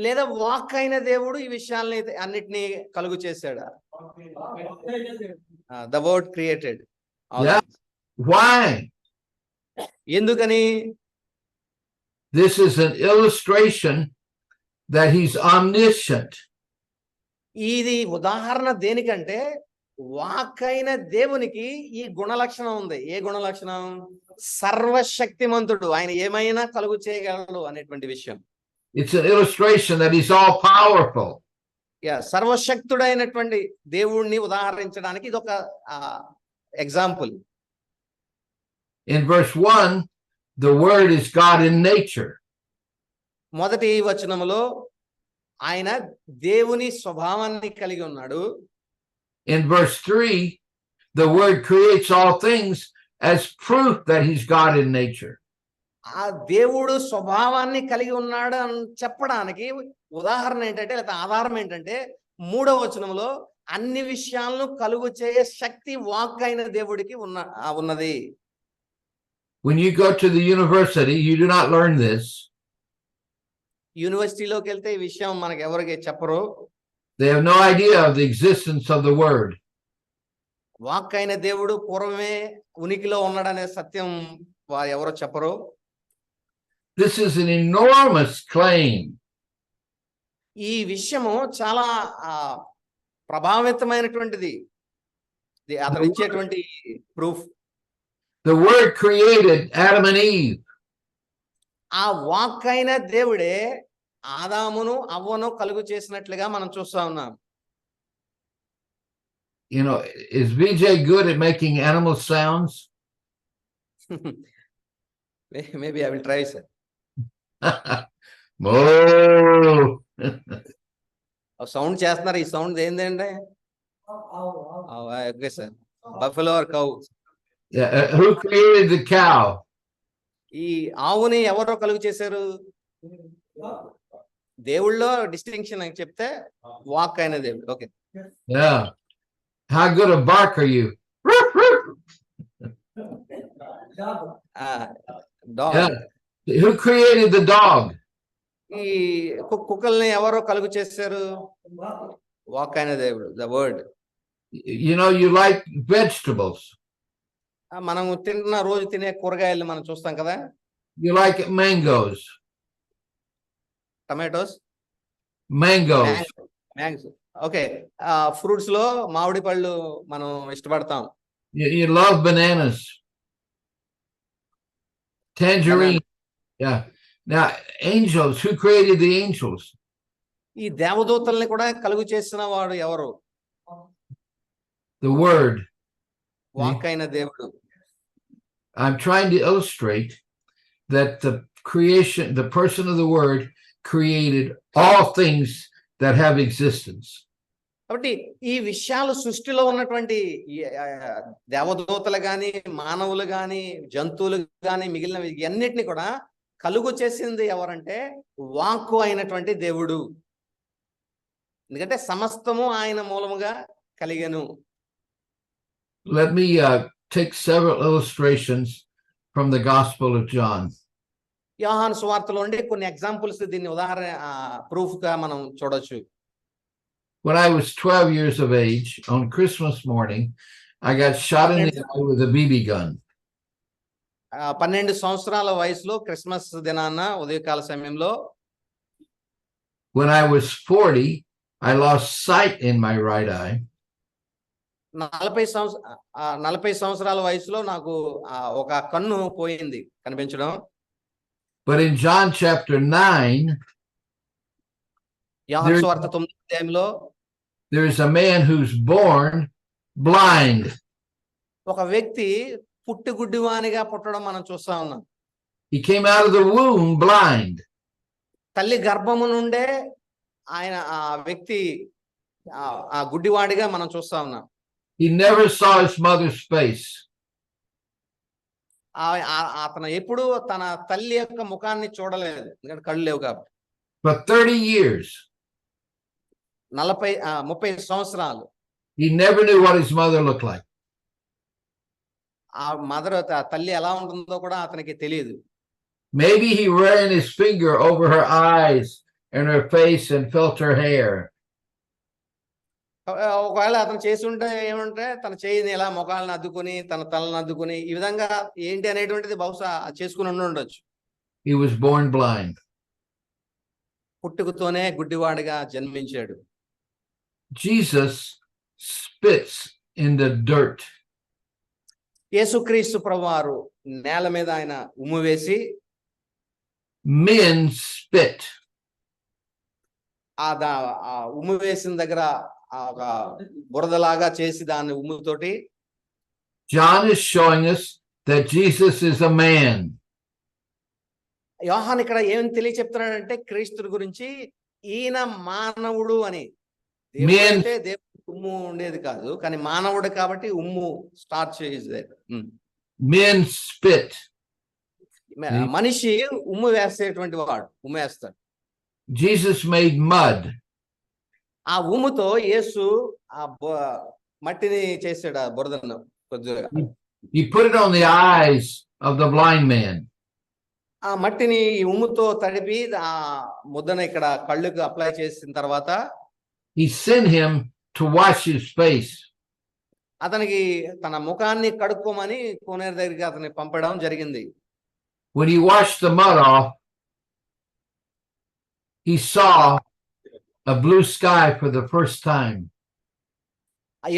లేదా వాక్ అయిన దేవుడు ఈ విషయాలని అన్నిటినీ కలుగు చేశాడా? The word created. Yeah. Why? ఎందుకని? This is an illustration that he's omniscient. ఇది ఉదాహరణ దేనికంటే వాక్ అయిన దేవునికి ఈ గుణలక్షణం ఉంది. ఏ గుణలక్షణం? సర్వశక్తిమంతుడు, ఆయన ఏమైనా కలుగు చేయగలడు అనేటువంటి విషయం. It's an illustration that he's all powerful. సర్వశక్తుడైనటువంటి దేవుణ్ణి ఉదాహరించడానికి ఇది ఒక example. In verse 1, the word is God in nature. మొదటి వచనములో ఆయన దేవుని స్వభావాన్ని కలిగి ఉన్నాడు. In verse 3, the word creates all things as proof that he's God in nature. ఆ దేవుడు స్వభావాన్ని కలిగి ఉన్నాడు అని చెప్పడానికి ఉదాహరణ ఏంటంటే లేదా ఆధారం ఏంటంటే 3వ వచనంలో అన్ని విషయాలను కలుగు చేయ శక్తి వాక్ అయిన దేవుడికి ఉన్నది. When you go to the university, you do not learn this. యూనివర్సిటీలోకి వెళ్తే ఈ విషయం మనకు ఎవరికి చెప్పరు. They have no idea of the existence of the word. Walk అయిన దేవుడు పూర్వమే ఉనికిలో ఉన్నాడనే సత్యం వారు ఎవరో చెప్పరు. This is an enormous claim. ఈ విషయము చాలా ప్రభావితమైనటువంటిది. అతను ఇచ్చేటువంటి proof. The word created Adam and Eve. ఆ వాక్ అయిన దేవుడే ఆదామును అవ్వను కలుగు చేసినట్లుగా మనం చూస్తా ఉన్నాం. You know, is VJ good at making animal sounds? Maybe I will try, sir. Moo. Sound చేస్తున్నారు. ఈ సౌండ్ ఏంటంటే okay sir. Buffalo or cow. Who created the cow? ఈ ఆవుని ఎవరో కలుగు చేశారు? దేవుళ్ళో డిస్టింక్షన్ అని చెప్తే వాక్ అయిన దేవుడు. Okay. Yeah. How good a bark are you? Dog. Yeah. Who created the dog? ఈ కుక్కల్ని ఎవరో కలుగు చేశారు? వాక్ అయిన దేవుడు, the word. You know, you like vegetables. మనం రోజు తినే కూరగాయలు మనం చూస్తాం కదా. You like mangoes. Tomatoes. Mangoes. Mangoes. Okay. Fruits లో మామిడి పళ్ళు మనం ఇష్టపడతాం. You love bananas. Tangerine. Yeah. Now, angels, who created the angels? ఈ దేవదూతల్ని కూడా కలుగు చేసిన వాడు ఎవరు? The word. వాక్ అయిన దేవుడు. I'm trying to illustrate that the creation, the person of the word created all things that have existence. కాబట్టి ఈ విషయాలు సృష్టిలో ఉన్నటువంటి దేవదూతలు గాని, మానవులు గాని, జంతువులు గాని, మిగిలిన అన్నిటిని కూడా కలుగు చేసింది ఎవరంటే వాక్కు అయినటువంటి దేవుడు. ఎందుకంటే సమస్తము ఆయన మూలముగా కలిగెను. Let me take several illustrations from the Gospel of John. యోహాను సువార్తలో ఉండే కొన్ని ఎగ్జాంపుల్స్ దీన్ని ఉదాహరణ ప్రూఫ్ గా మనం చూడొచ్చు. When I was 12 years of age, on Christmas morning, I got shot in the eye with a BB gun. 12 సంవత్సరాల వయసులో క్రిస్మస్ దినాన ఉదయకాల సమయంలో. When I was 40, I lost sight in my right eye. 40 సంవత్సరాల వయసులో నాకు ఒక కన్ను పోయింది కనిపించడం. But in John chapter 9, యోహాను సువార్త 9వ అధ్యాయంలో there is a man who's born blind. ఒక వ్యక్తి పుట్టి గుడ్డివానిగా పుట్టడం మనం చూస్తా ఉన్నాం. He came out of the womb blind. తల్లి గర్భము నుండే ఆయన ఆ వ్యక్తి ఆ గుడ్డివాడిగా మనం చూస్తా ఉన్నాం. He never saw his mother's face. అతను ఎప్పుడు తన తల్లి యొక్క ముఖాన్ని చూడలేదు, ఎందుకంటే కళ్ళు లేవు కాబట్టి. For 30 years, 30 సంవత్సరాలు he never knew what his mother looked like. ఆ తల్లి ఎలా ఉంటుందో కూడా అతనికి తెలియదు. Maybe he ran his finger over her eyes and her face and felt her hair. ఒకవేళ అతను చేసి ఉంటే ఏమంటే తన చేయిని ఇలా ముఖాలను అద్దుకుని తన తలను అద్దుకుని ఈ విధంగా ఏంటి అనేటువంటిది బహుశా చేసుకుని ఉండొచ్చు. He was born blind. పుట్టుకతోనే గుడ్డివాడిగా జన్మించాడు. Jesus spits in the dirt. యేసుక్రీస్తు ప్రభువారు నేల మీద ఆయన ఉమ్ము వేసి, Men spit. ఆ ఉమ్ము వేసిన దగ్గర ఒక బురదలాగా చేసి దాన్ని ఉమ్ముతోటి. John is showing us that Jesus is a man. యోహాను ఇక్కడ ఏం తెలియచెప్తున్నాడంటే క్రీస్తు గురించి ఈయన మానవుడు అని. దేవుడు దేవుడు ఉమ్ము ఉండేది కాదు, కానీ మానవుడు కాబట్టి ఉమ్ము స్టార్ట్ చేసి Men spit. మనిషి ఉమ్ము వేసేటువంటి వాడు ఉమ్ము వేస్తాడు. Jesus made mud. ఆ ఉమ్ముతో యేసు ఆ మట్టిని చేసాడు, ఆ బురదను కొద్దిగా. He put it on the eyes of the blind man. ఆ మట్టిని ఈ ఉమ్ముతో తడిపి ఆ ముద్దను ఇక్కడ కళ్ళుకు అప్లై చేసిన తర్వాత He sent him to wash his face. అతనికి తన ముఖాన్ని కడుక్కోమని కోనేరు దగ్గరికి అతన్ని పంపడం జరిగింది. When he washed the mud off, he saw a blue sky for the first time.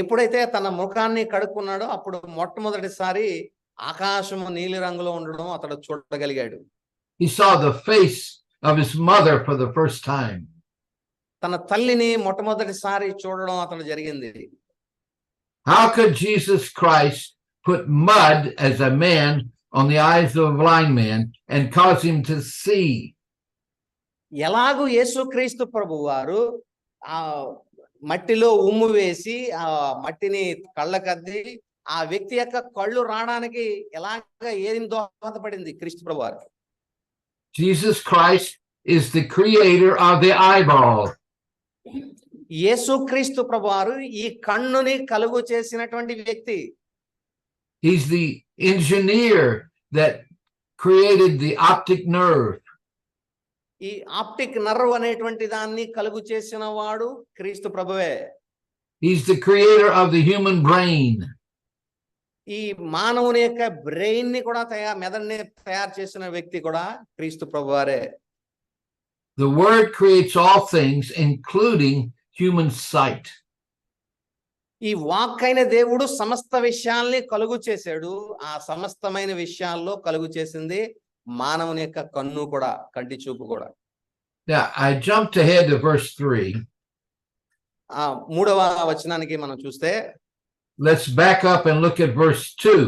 ఎప్పుడైతే తన ముఖాన్ని కడుక్కున్నాడో అప్పుడు మొట్టమొదటిసారి ఆకాశము నీలి రంగులో ఉండడం అతడు చూడగలిగాడు. He saw the face of his mother for the first time. తన తల్లిని మొట్టమొదటిసారి చూడడం అతడు జరిగింది. How could Jesus Christ put mud as a man on the eyes of a blind man and cause him to see? ఎలాగూ యేసుక్రీస్తు ప్రభువారు ఆ మట్టిలో ఉమ్ము వేసి ఆ మట్టిని కళ్ళకద్ది ఆ వ్యక్తి యొక్క కళ్ళు రావడానికి ఎలాగ ఏం దోహదపడింది క్రీస్తు ప్రభువారు? Jesus Christ is the creator of the eyeball. యేసుక్రీస్తు ప్రభువారు ఈ కన్నుని కలుగు చేసినటువంటి వ్యక్తి. He's the engineer that created the optic nerve. ఈ ఆప్టిక్ నర్వ్ అనేటువంటి దాన్ని కలుగు చేసిన వాడు క్రీస్తు ప్రభువే. He's the creator of the human brain. ఈ మానవుని యొక్క బ్రెయిన్ ని కూడా మెదడుని తయారు చేసిన వ్యక్తి కూడా క్రీస్తు ప్రభువారే. The word creates all things, including human sight. ఈ వాక్ అయిన దేవుడు సమస్త విషయాల్ని కలుగు చేశాడు. ఆ సమస్తమైన విషయాల్లో కలుగు చేసింది మానవుని యొక్క కన్ను కూడా, కంటి చూపు కూడా. Now, I jumped ahead to verse 3. ఆ 3వ వచనానికి మనం చూస్తే, Let's back up and look at verse 2.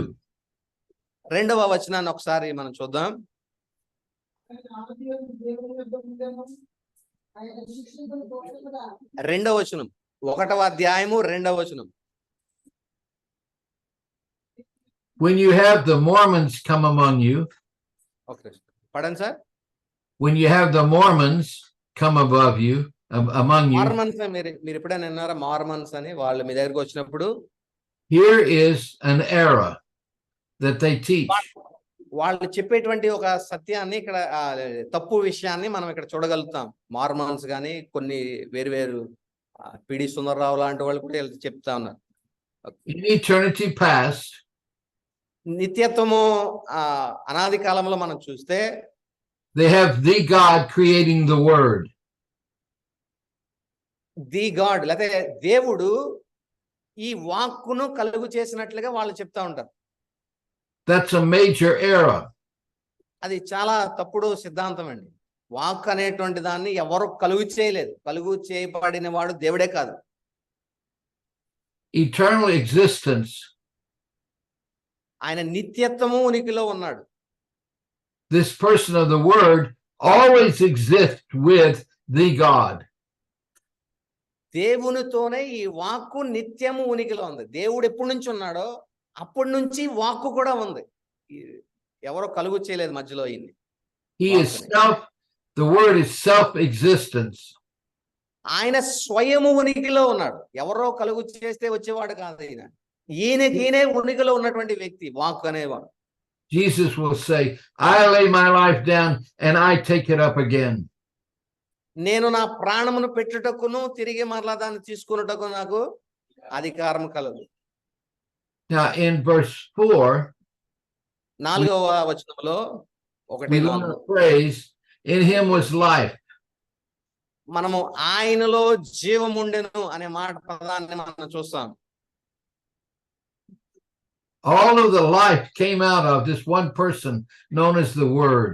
2వ వచనాన్ని ఒకసారి మనం చూద్దాం. 2వ వచనం, 1వ అధ్యాయము 2వ వచనం. When you have the Mormons come among you, పడండి sir. when you have the Mormons come above you, among you, Mormons మీరు ఎప్పుడైనా విన్నారా మార్మన్స్ అని? వాళ్ళు మీ దగ్గరికి వచ్చినప్పుడు here is an error that they teach. వాళ్ళు చెప్పేటువంటి ఒక సత్యాన్ని ఇక్కడ తప్పు విషయాన్ని మనం ఇక్కడ చూడగలుగుతాం. మార్మన్స్ కానీ కొన్ని వేరు పిడి సుందరరావు లాంటి వాళ్ళు కూడా చెప్తా ఉన్నారు. In eternity past, నిత్యత్వము అనాది కాలంలో మనం చూస్తే they have the God creating the word. The God లేకపోతే దేవుడు ఈ వాక్కును కలుగు చేసినట్లుగా వాళ్ళు చెప్తా ఉంటారు. That's a major error. అది చాలా తప్పుడు సిద్ధాంతం అండి. వాక్ అనేటువంటి దాన్ని ఎవరు కలుగు చేయలేదు. కలుగు చేయబడిన వాడు దేవుడే కాదు. Eternal existence, ఆయన నిత్యత్వము ఉనికిలో ఉన్నాడు. this person of the word always exists with the God. దేవునితోనే ఈ వాక్కు నిత్యము ఉనికిలో ఉంది. దేవుడు ఎప్పటి నుంచి ఉన్నాడో అప్పటి నుంచి వాక్కు కూడా ఉంది. ఎవరో కలుగు చేయలేదు మధ్యలో. He is the word is self-existence. ఆయన స్వయము ఉనికిలో ఉన్నాడు. ఎవరో కలుగు చేస్తే వచ్చేవాడు కాదు ఆయన. ఈయనకీనే ఉనికిలో ఉన్నటువంటి వ్యక్తి వాక్కు అనేవాడు. Jesus will say, I lay my life down and I take it up again. నేను నా ప్రాణమును పెట్టుటకును తిరిగి మరలా దాన్ని తీసుకున్నటకు నాకు అధికారం కలదు. Now in verse 4, 4వ వచనంలో we learn a phrase, in him was life. మనము ఆయనలో జీవముండెను అనే పదాన్ని మనం చూస్తాం. All of the life came out of this one person known as the word.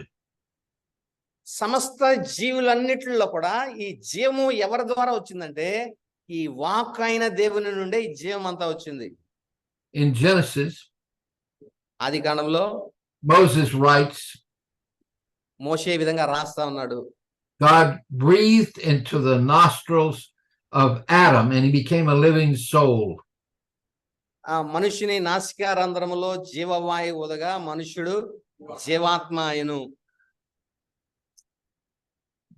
సమస్త జీవులన్నిటిలో కూడా ఈ జీవము ఎవరి ద్వారా వచ్చిందంటే ఈ వాక్ అయిన దేవుని నుండే ఈ జీవం అంతా వచ్చింది. In Genesis, ఆది కాండంలో Moses writes, మోషే ఈ విధంగా రాస్తా ఉన్నాడు. God breathed into the nostrils of Adam and he became a living soul. ఆ మనుషుని నాసికారంధ్రములో జీవవాయువు ఉదగా మనుషుడు జీవాత్మ అయ్యెను.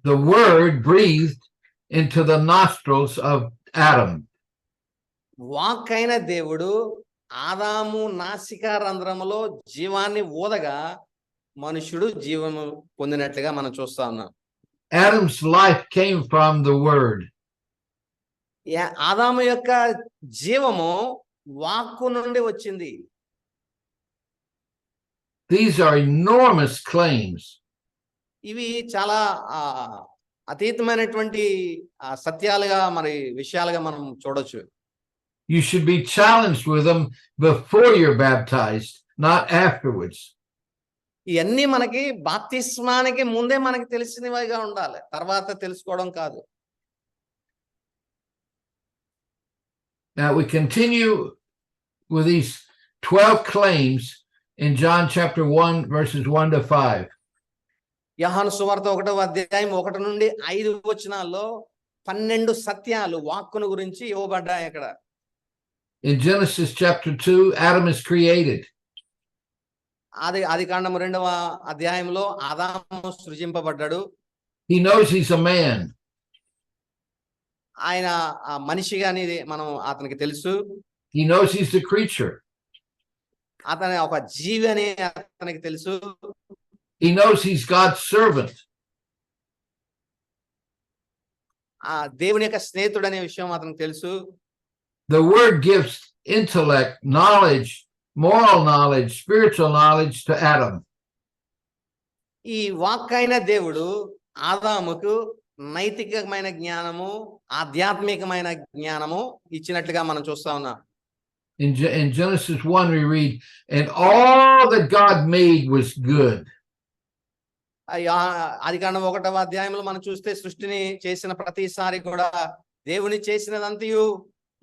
The word breathed into the nostrils of Adam. Walk అయిన దేవుడు ఆదాము నాసికారంధ్రములో జీవాన్ని ఊదగా మనుషుడు జీవము పొందినట్లుగా మనం చూస్తా ఉన్నాం. Adam's life came from the word. ఆదాము యొక్క జీవము వాక్కు నుండి వచ్చింది. These are enormous claims. ఇవి చాలా అతీతమైనటువంటి సత్యాలుగా మరి విషయాలుగా మనం చూడొచ్చు. You should be challenged with them before you're baptized, not afterwards. ఇవన్నీ మనకి బాప్తిస్మానికి ముందే మనకి తెలిసినవిగా ఉండాలి, తర్వాత తెలుసుకోవడం కాదు. Now we continue with these 12 claims in John chapter 1 verses 1 to 5. యోహాను సువార్త 1వ అధ్యాయం 1 నుండి 5 వచనాల్లో 12 సత్యాలు వాక్కును గురించి ఇవ్వబడ్డాయి అక్కడ. In Genesis chapter 2, Adam is created. ఆదికాండము 2వ అధ్యాయంలో ఆదాము సృజింపబడ్డాడు. He knows he's a man. ఆయన మనిషిగా అనేది మనం అతనికి తెలుసు. He knows he's a creature. అతని ఒక జీవి అని అతనికి తెలుసు. He knows he's God's servant. దేవుని యొక్క స్నేహితుడు అనే విషయం అతనికి తెలుసు. The word gives intellect, knowledge, moral knowledge, spiritual knowledge to Adam. ఈ వాక్కైన దేవుడు ఆదాముకు నైతికమైన జ్ఞానము, ఆధ్యాత్మికమైన జ్ఞానము ఇచ్చినట్లుగా మనం చూస్తా ఉన్నాం. In Genesis 1 we read, and all that God made was good. ఆదికాండం 1వ అధ్యాయంలో మనం చూస్తే సృష్టిని చేసిన ప్రతిసారి కూడా దేవుని చేసినదంతయు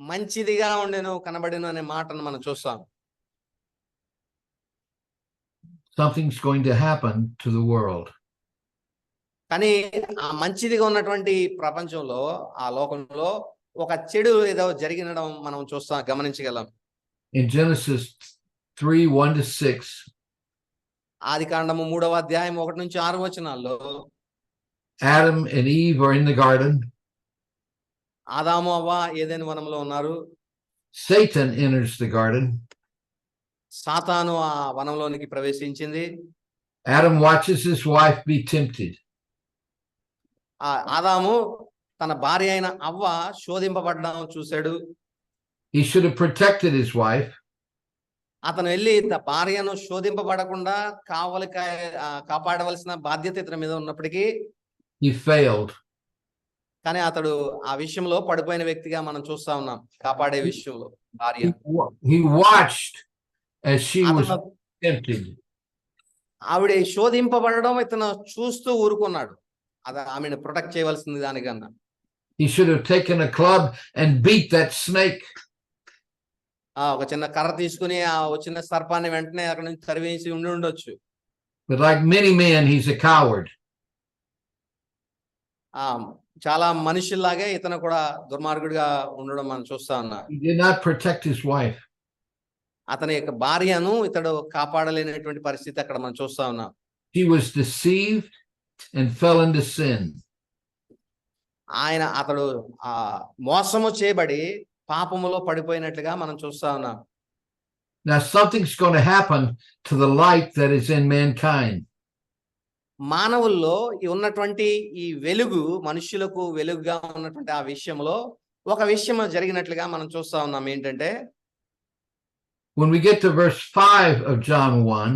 మంచిదిగా ఉండెను, కనబడెను అనే మాటను మనం చూస్తాం. Something's going to happen to the world. కానీ ఆ మంచిదిగా ఉన్నటువంటి ప్రపంచంలో, ఆ లోకంలో ఒక చెడు ఏదో జరిగినడం మనం గమనించగలం. In Genesis 3, 1 to 6, ఆదికాండము 3వ అధ్యాయం 1 నుంచి 6 వచనాల్లో Adam and Eve are in the garden. ఆదాము అవ్వ ఏదెను వనంలో ఉన్నారు. Satan enters the garden. సాతాను ఆ వనంలోనికి ప్రవేశించింది. Adam watches his wife be tempted. ఆదాము తన భార్య అయిన అవ్వ శోధింపబడడం చూశాడు. He should have protected his wife. అతను వెళ్ళి భార్యను శోధింపబడకుండా కాపాడవలసిన బాధ్యత ఇతని మీద ఉన్నప్పటికీ He failed. కానీ అతడు ఆ విషయంలో పడిపోయిన వ్యక్తిగా మనం చూస్తా ఉన్నాం. కాపాడే విషయంలో భార్య He watched as she was tempted. ఆవిడ శోధింపబడడం ఇతను చూస్తూ ఊరుకున్నాడు. ఆమెను ప్రొటెక్ట్ చేయవలసింది దానికన్నా. He should have taken a club and beat that snake. ఒక చిన్న కర్ర తీసుకుని ఆ వచ్చిన సర్పాన్ని వెంటనే అక్కడ నుంచి తరివేసి ఉండొచ్చు. But like many men, he's a coward. చాలా మనుషుల్లాగే ఇతను కూడా దుర్మార్గుడిగా ఉండడం మనం చూస్తా ఉన్నాం. He did not protect his wife. అతని యొక్క భార్యను ఇతడు కాపాడలేనటువంటి పరిస్థితి అక్కడ మనం చూస్తా ఉన్నాం. She was deceived and fell into sin. అతడు మోసము చేయబడి పాపములో పడిపోయినట్లుగా మనం చూస్తా ఉన్నాం. Now something's going to happen to the light that is in mankind. మానవుల్లో ఉన్నటువంటి ఈ వెలుగు, మనుషులకు వెలుగుగా ఉన్నటువంటి ఆ విషయంలో ఒక విషయం జరిగినట్లుగా మనం చూస్తా ఉన్నాం. ఏంటంటే when we get to verse 5 of John 1,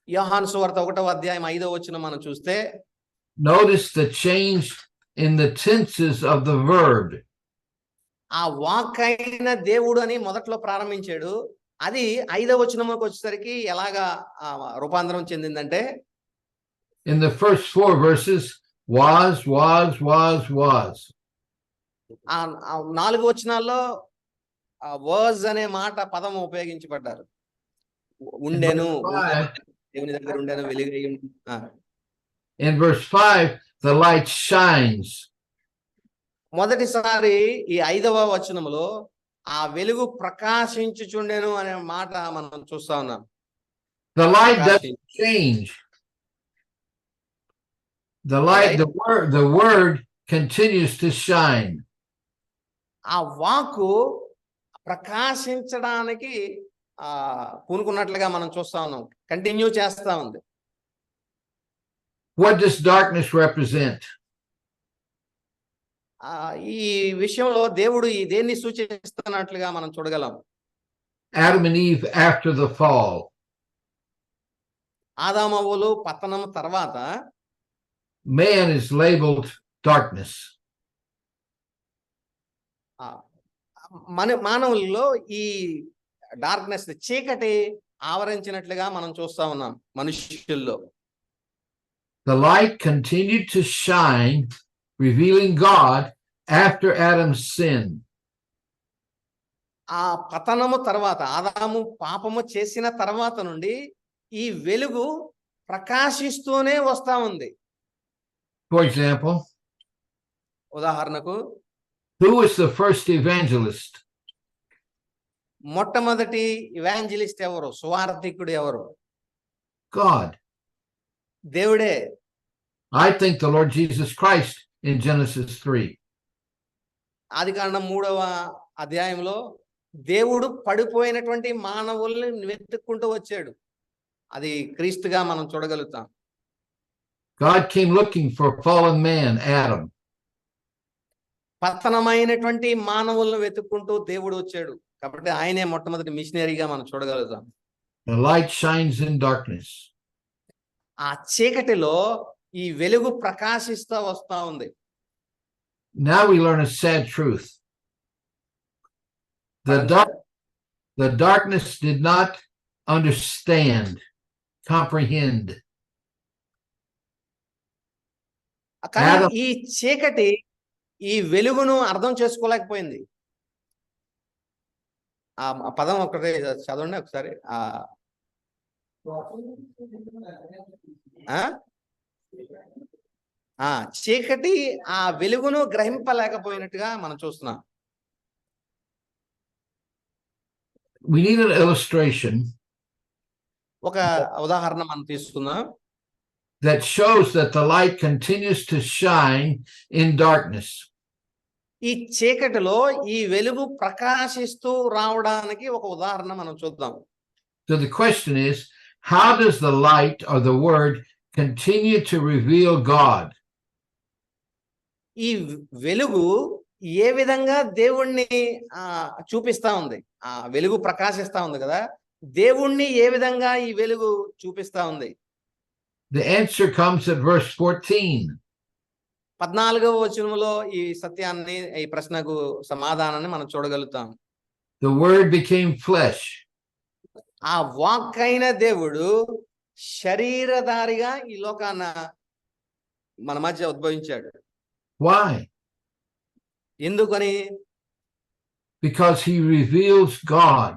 యోహాను సువార్త 1వ అధ్యాయం 5వ వచనం మనం చూస్తే notice the change in the tenses of the verb. ఆ వాక్కైన దేవుడు అని మొదట్లో ప్రారంభించాడు. అది 5వ వచనంలోకి వచ్చేసరికి ఎలాగా రూపాంతరం చెందిందంటే in the first 4 verses was. 4 వచనాల్లో వాజ్ అనే మాట పదం ఉపయోగించబడ్డారు. ఉండెను, దేవుని దగ్గర ఉండెను, వెలుగై. In verse 5 the light shines. మొదటిసారి ఈ 5వ వచనంలో ఆ వెలుగు ప్రకాశించుచుండెను అనే మాట మనం చూస్తా ఉన్నాం. The light doesn't change. The light, the word continues to shine. ఆ వాక్కు ప్రకాశించడానికి పూనుకున్నట్లుగా మనం చూస్తా ఉన్నాం. కంటిన్యూ చేస్తా ఉంది. What does darkness represent? ఈ విషయంలో దేవుడు దేన్ని సూచిస్తున్నట్లుగా మనం చూడగలం. Adam and Eve after the fall. ఆదామవ్వలు పతనం తర్వాత Man is labeled darkness. మానవుల్లో ఈ డార్క్నెస్ చీకటి ఆవరించినట్లుగా మనం చూస్తా ఉన్నాం మనుష్యుల్లో. The light continued to shine, revealing God after Adam's sin. ఆ పతనము తర్వాత ఆదాము పాపము చేసిన తర్వాత నుండి ఈ వెలుగు ప్రకాశిస్తూనే వస్తా ఉంది. For example, ఉదాహరణకు, who was the first evangelist? మొట్టమొదటి ఇవాంజలిస్ట్ ఎవరు? సువార్థికుడు ఎవరు? God. దేవుడే. I think the Lord Jesus Christ in Genesis 3. ఆదికాండం 3వ అధ్యాయంలో దేవుడు పడిపోయినటువంటి మానవుల్ని వెతుక్కుంటూ వచ్చాడు. అది క్రీస్తుగా మనం చూడగలుగుతాం. God came looking for fallen man, Adam. పతనమైనటువంటి మానవులను వెతుక్కుంటూ దేవుడు వచ్చాడు. కాబట్టి ఆయనే మొట్టమొదటి మిషనరీగా మనం చూడగలుగుతాం. The light shines in darkness. ఆ చీకటిలో ఈ వెలుగు ప్రకాశిస్తూ వస్తా ఉంది. Now we learn a sad truth. The darkness did not understand, comprehend. కానీ ఈ చీకటి ఈ వెలుగును అర్థం చేసుకోలేకపోయింది. ఆ పదం ఒకటే చదవండి ఒకసారి. చీకటి ఆ వెలుగును గ్రహింపలేకపోయినట్టుగా మనం చూస్తున్నాం. We need an illustration. ఒక ఉదాహరణ మనం తీసుకుందాం. That shows that the light continues to shine in darkness. ఈ చీకటిలో ఈ వెలుగు ప్రకాశిస్తూ రావడానికి ఒక ఉదాహరణ మనం చూద్దాం. So the question is, how does the light or the word continue to reveal God? ఈ వెలుగు ఏ విధంగా దేవుణ్ణి చూపిస్తా ఉంది? ఆ వెలుగు ప్రకాశిస్తా ఉంది కదా, దేవుణ్ణి ఏ విధంగా ఈ వెలుగు చూపిస్తా ఉంది? The answer comes at verse 14. 14వ వచనంలో ఈ సత్యాన్ని, ఈ ప్రశ్నకు సమాధానాన్ని మనం చూడగలుగుతాం. The word became flesh. ఆ వాక్కైన దేవుడు శరీరధారిగా ఈ లోకాన మన మధ్య ఉద్భవించాడు. Why? ఎందుకని? Because he reveals God.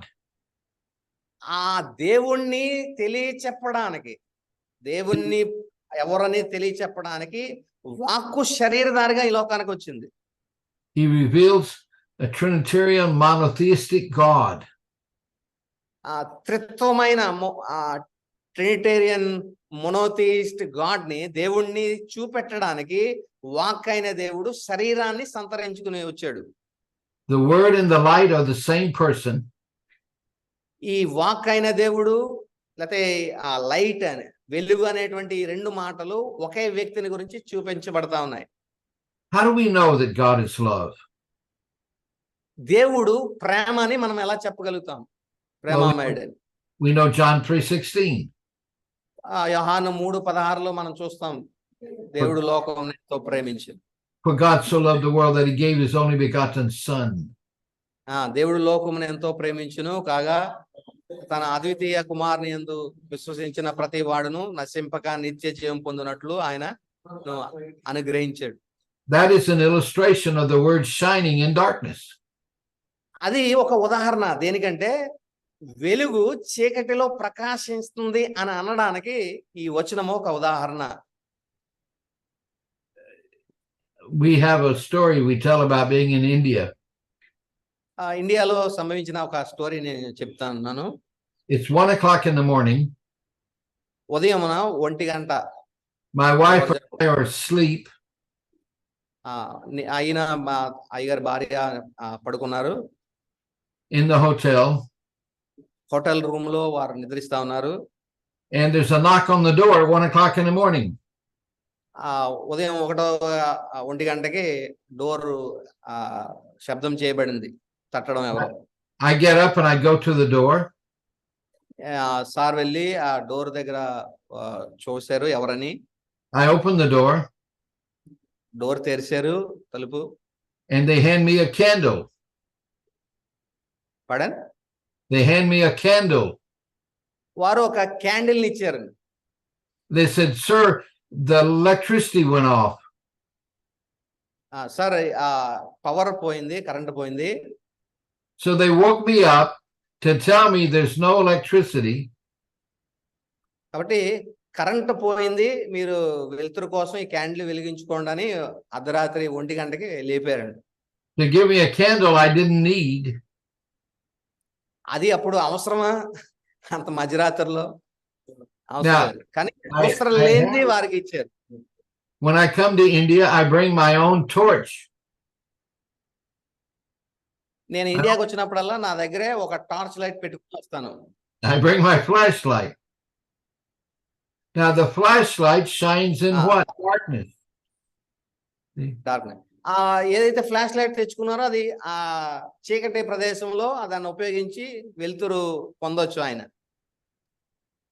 ఆ దేవుణ్ణి తెలియచెప్పడానికి, దేవుణ్ణి ఎవరని తెలియచెప్పడానికి వాక్కు శరీరధారిగా ఈ లోకానికి వచ్చింది. He reveals a Trinitarian monotheistic God. ఆ త్రిత్వమైన ట్రినిటేరియన్ మొనోథియిస్ట్ గాడ్ ని, దేవుణ్ణి చూపెట్టడానికి వాక్కైన దేవుడు శరీరాన్ని సంతరించుకుని వచ్చాడు. The word and the light are the same person. ఈ వాక్కైన దేవుడు లేకపోతే ఆ లైట్ అనే వెలుగు అనేటువంటి రెండు మాటలు ఒకే వ్యక్తిని గురించి చూపించబడతా ఉన్నాయి. How do we know that God is love? దేవుడు ప్రేమ అని మనం ఎలా చెప్పగలుగుతాం? ప్రేమమయుడని. We know John 3:16. యోహాను 3:16లో మనం చూస్తాం, దేవుడు లోకం ఎంతో ప్రేమించింది. For God so loved the world that he gave his only begotten son. దేవుడు లోకమును ఎంతో ప్రేమించును కాగా తన అద్వితీయ కుమారుని యందు విశ్వసించిన ప్రతి వాడును నశింపక నిత్య జీవం పొందినట్లు ఆయన అనుగ్రహించాడు. That is an illustration of the word shining in darkness. అది ఒక ఉదాహరణ. దేనికంటే వెలుగు చీకటిలో ప్రకాశిస్తుంది అని అనడానికి ఈ వచనము ఒక ఉదాహరణ. We have a story we tell about being in India. ఇండియాలో సంభవించిన ఒక స్టోరీ నేను చెప్తాను. It's 1:00 in the morning. ఉదయమున 1 గంట. My wife and I are asleep. ఆయన మా అయ్యగారి భార్య పడుకున్నారు. In the hotel. Hotel room లో వారు నిద్రిస్తా ఉన్నారు. And there's a knock on the door at 1:00 in the morning. ఉదయం 1 గంటకి డోర్ శబ్దం చేయబడింది, తట్టడం ఎవరో. I get up and I go to the door. Sir వెళ్ళి ఆ డోర్ దగ్గర చూశారు ఎవరని. I open the door. Door తెరిచారు తలుపు. And they hand me a candle. Pardon? They hand me a candle. వారు ఒక క్యాండిల్ ని ఇచ్చారు. They said, "Sir, the electricity went off." Sir power పోయింది, కరెంట్ పోయింది. So they woke me up to tell me there's no electricity. కాబట్టి current పోయింది, మీరు వెలుతురు కోసం ఈ క్యాండిల్ వెలిగించుకోండి అని అర్ధరాత్రి 1 గంటకి లేపారండి. To give me a candle I didn't need. అది అప్పుడు అవసరమా అంత మధ్యరాత్రిలో? అవసరం కానీ అవసరం లేనిది వారికి ఇచ్చారు. When I come to India, I bring my own torch. నేను ఇండియాకి వచ్చినప్పుడల్లా నా దగ్గరే ఒక టార్చ్ లైట్ పెట్టుకుని వస్తాను. I bring my flashlight. Now the flashlight shines in what? Darkness. Darkness. ఏదైతే ఫ్లాష్ లైట్ తెచ్చుకున్నారో అది ఆ చీకటి ప్రదేశంలో దాన్ని ఉపయోగించి వెలుతురు పొందొచ్చు ఆయన.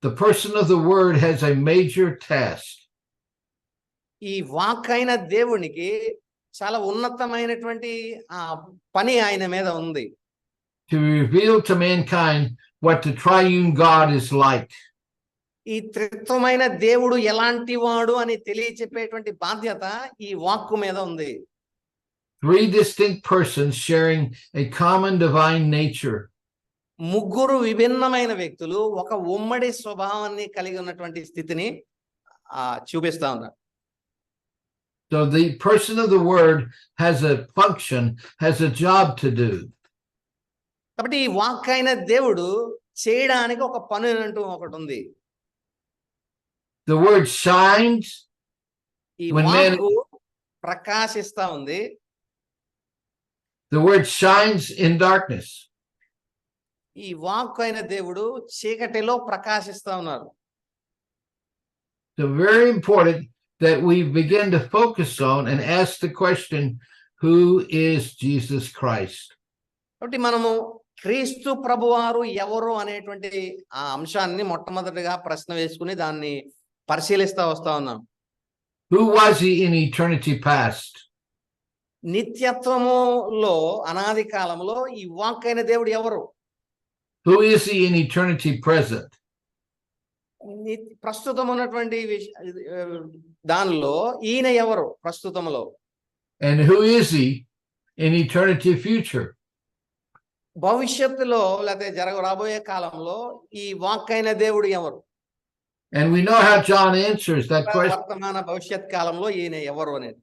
The person of the word has a major task. ఈ వాక్ అయిన దేవునికి చాలా ఉన్నతమైనటువంటి పని ఆయన మీద ఉంది. To reveal to mankind what the triune God is like. ఈ త్రిత్వమైన దేవుడు ఎలాంటి వాడు అని తెలియచెప్పేటువంటి బాధ్యత ఈ వాక్కు మీద ఉంది. 3 distinct persons sharing a common divine nature. ముగ్గురు విభిన్నమైన వ్యక్తులు ఒక ఉమ్మడి స్వభావాన్ని కలిగి ఉన్నటువంటి స్థితిని చూపిస్తా ఉన్నారు. So the person of the word has a function, has a job to do. కాబట్టి ఈ వాక్ అయిన దేవుడు చేయడానికి ఒక పని అంటూ ఒకటి ఉంది. The word shines. ఈ వాక్కు ప్రకాశిస్తా ఉంది. The word shines in darkness. ఈ వాక్ అయిన దేవుడు చీకటిలో ప్రకాశిస్తా ఉన్నారు. So very important that we begin to focus on and ask the question, who is Jesus Christ? కాబట్టి మనము క్రీస్తు ప్రభువారు ఎవరు అనేటువంటి ఆ అంశాన్ని మొట్టమొదటిగా ప్రశ్న వేసుకుని దాన్ని పరిశీలిస్తా వస్తా ఉన్నాం. Who was he in eternity past? నిత్యత్వములో అనాది కాలంలో ఈ వాక్ అయిన దేవుడు ఎవరు? Who is he in eternity present? ప్రస్తుతం ఉన్నటువంటి దానిలో ఈయన ఎవరు ప్రస్తుతంలో? And who is he in eternity future? భవిష్యత్తులో లేకపోతే రాబోయే కాలంలో ఈ వాక్ అయిన దేవుడు ఎవరు? And we know how John answers that question. వర్తమాన భవిష్యత్ కాలంలో ఈయన ఎవరు అనేది.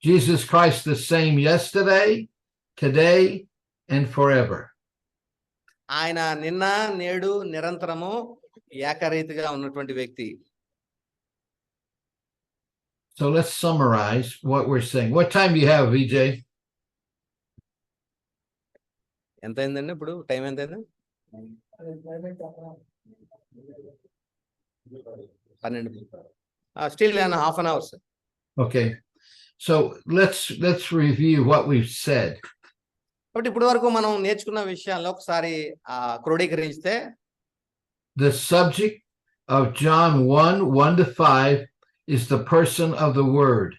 Jesus Christ the same yesterday, today, and forever. ఆయన నిన్న నేడు నిరంతరము ఏకరీతిగా ఉన్నటువంటి వ్యక్తి. So let's summarize what we're saying. What time do you have, VJ? ఎంత అయిందండి ఇప్పుడు? టైం ఎంత అయింది? 12. Still in half an hour, sir. Okay. So let's review what we've said. కాబట్టి ఇప్పటి వరకు మనం నేర్చుకున్న విషయాల్లో ఒకసారి క్రోడీకరిస్తే, the subject of John 1:1-5 is the person of the word.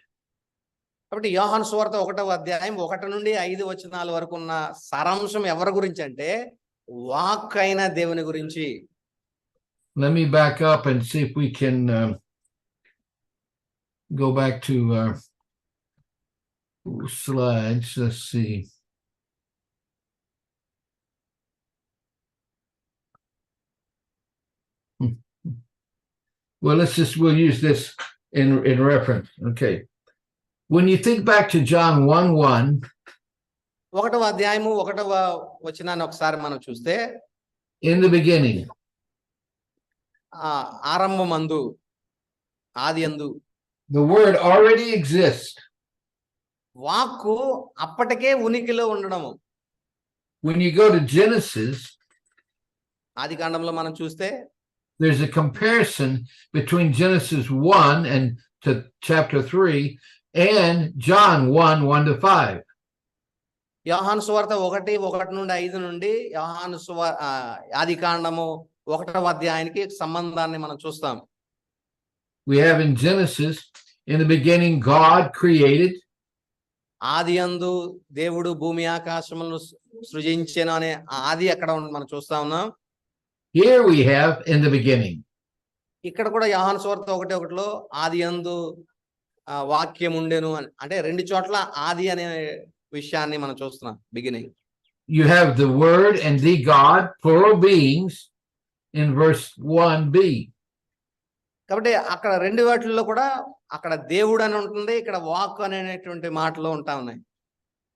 కాబట్టి యోహాను సువార్త 1వ అధ్యాయం 1 నుండి 5 వచనాల వరకు ఉన్న సారాంశం ఎవరి గురించి అంటే వాక్ అయిన దేవుని గురించి. Let me back up and see if we can go back to slides. Let's see. Well, we'll use this in reference. Okay. When you think back to John 1:1, 1వ అధ్యాయము 1వ వచనాన్ని ఒకసారి మనం చూస్తే, in the beginning, ఆరంభమందు, ఆదియందు, the word already exists. వాక్కు అప్పటికే ఉనికిలో ఉండడము. When you go to Genesis, ఆదికాండంలో మనం చూస్తే, there's a comparison between Genesis 1 and to chapter 3 and John 1:1-5. యోహాను సువార్త 1:1-5 నుండి ఆది కాండము 1వ అధ్యాయానికి సంబంధాన్ని మనం చూస్తాం. We have in Genesis, in the beginning, God created. ఆదియందు దేవుడు భూమి ఆకాశములను సృజించెను అనే ఆది అక్కడ మనం చూస్తా ఉన్నాం. Here we have in the beginning. ఇక్కడ కూడా యోహాను సువార్త 1:1లో ఆదియందు వాక్యం ఉండెను అని, అంటే 2 చోట్ల ఆది అనే విషయాన్ని మనం చూస్తున్నాం. Beginning You have the Word and the God, plural beings, in verse 1b. కాబట్టి అక్కడ 2 వాటిల్లో కూడా అక్కడ దేవుడు అని ఉంటుంది, ఇక్కడ వాక్ అనేటువంటి మాటలు ఉంటా ఉన్నాయి.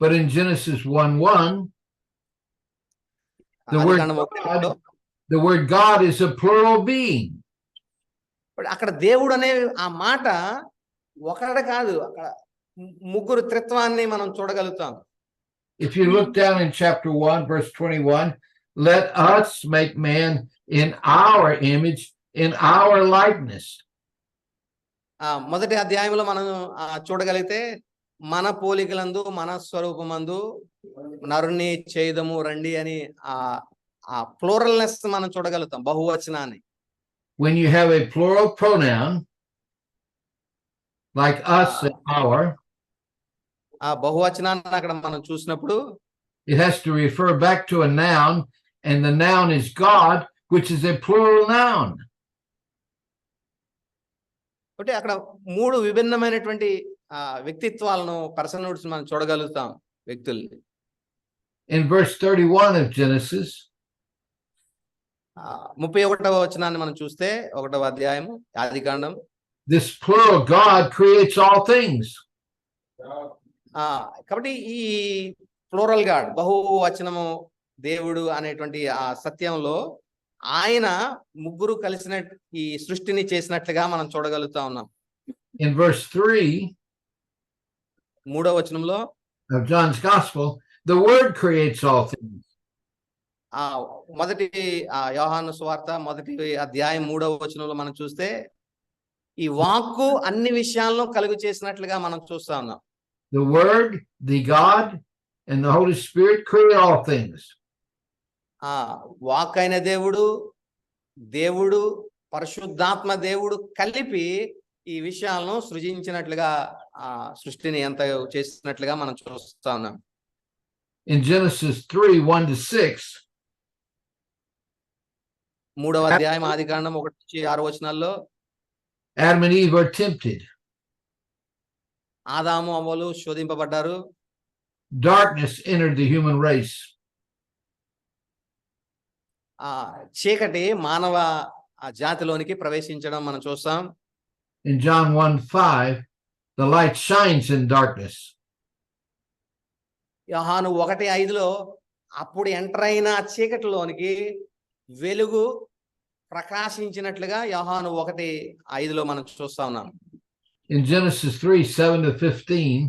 But in Genesis 1:1, the word God is a plural being. అక్కడ దేవుడు అనే ఆ మాట ఒకటి కాదు, అక్కడ ముగ్గురు త్రిత్వాన్ని మనం చూడగలుగుతాం. If you look down in chapter 1, verse 21, let us make man in our image, in our likeness. మొదటి అధ్యాయంలో మనం చూడగలిగితే మన పోలికలందు మన స్వరూపమందు నరుని చేయుదము రండి అని ఆ ప్లూరల్నెస్ మనం చూడగలుగుతాం, బహువచనాన్ని. When you have a plural pronoun like us and our, ఆ బహువచనాన్ని అక్కడ మనం చూసినప్పుడు it has to refer back to a noun, and the noun is God, which is a plural noun. అంటే అక్కడ 3 విభిన్నమైనటువంటి వ్యక్తిత్వాలను, పర్సనాలిటీస్ మనం చూడగలుగుతాం, వ్యక్తుల్ని. In verse 31 of Genesis, 31వ వచనాన్ని మనం చూస్తే 1వ అధ్యాయము ఆదికాండం, this plural God creates all things. కాబట్టి ఈ ప్లూరల్ గాడ్, బహువచనము దేవుడు అనేటువంటి ఆ సత్యంలో ఆయన ముగ్గురు కలిసిన ఈ సృష్టిని చేసినట్లుగా మనం చూడగలుగుతా ఉన్నాం. In verse 3 3వ వచనంలో of John's Gospel, the Word creates all things. మొదటి యోహాను సువార్త 1వ అధ్యాయం 3వ వచనంలో మనం చూస్తే ఈ వాక్కు అన్ని విషయాలను కలుగు చేసినట్లుగా మనం చూస్తా ఉన్నాం. The Word, the God, and the Holy Spirit create all things. Walk అయిన దేవుడు, దేవుడు, పరిశుద్ధాత్మ దేవుడు కలిపి ఈ విషయాలను సృజించినట్లుగా, సృష్టిని ఎంత చేసినట్లుగా మనం చూస్తా ఉన్నాం. In Genesis 3:1-6, 3వ అధ్యాయం ఆదికాండం 1-6 వచనాల్లో Adam and Eve are tempted. ఆదాము అవ్వలు శోధింపబడ్డారు. Darkness entered the human race. చీకటి మానవ జాతిలోనికి ప్రవేశించడం మనం చూస్తాం. In John 1:5, the light shines in darkness. యోహాను 1:5లో అప్పుడు ఎంటర్ అయిన చీకటిలోనికి వెలుగు ప్రకాశించినట్లుగా యోహాను 1:5లో మనం చూస్తా ఉన్నాం. In Genesis 3:7-15,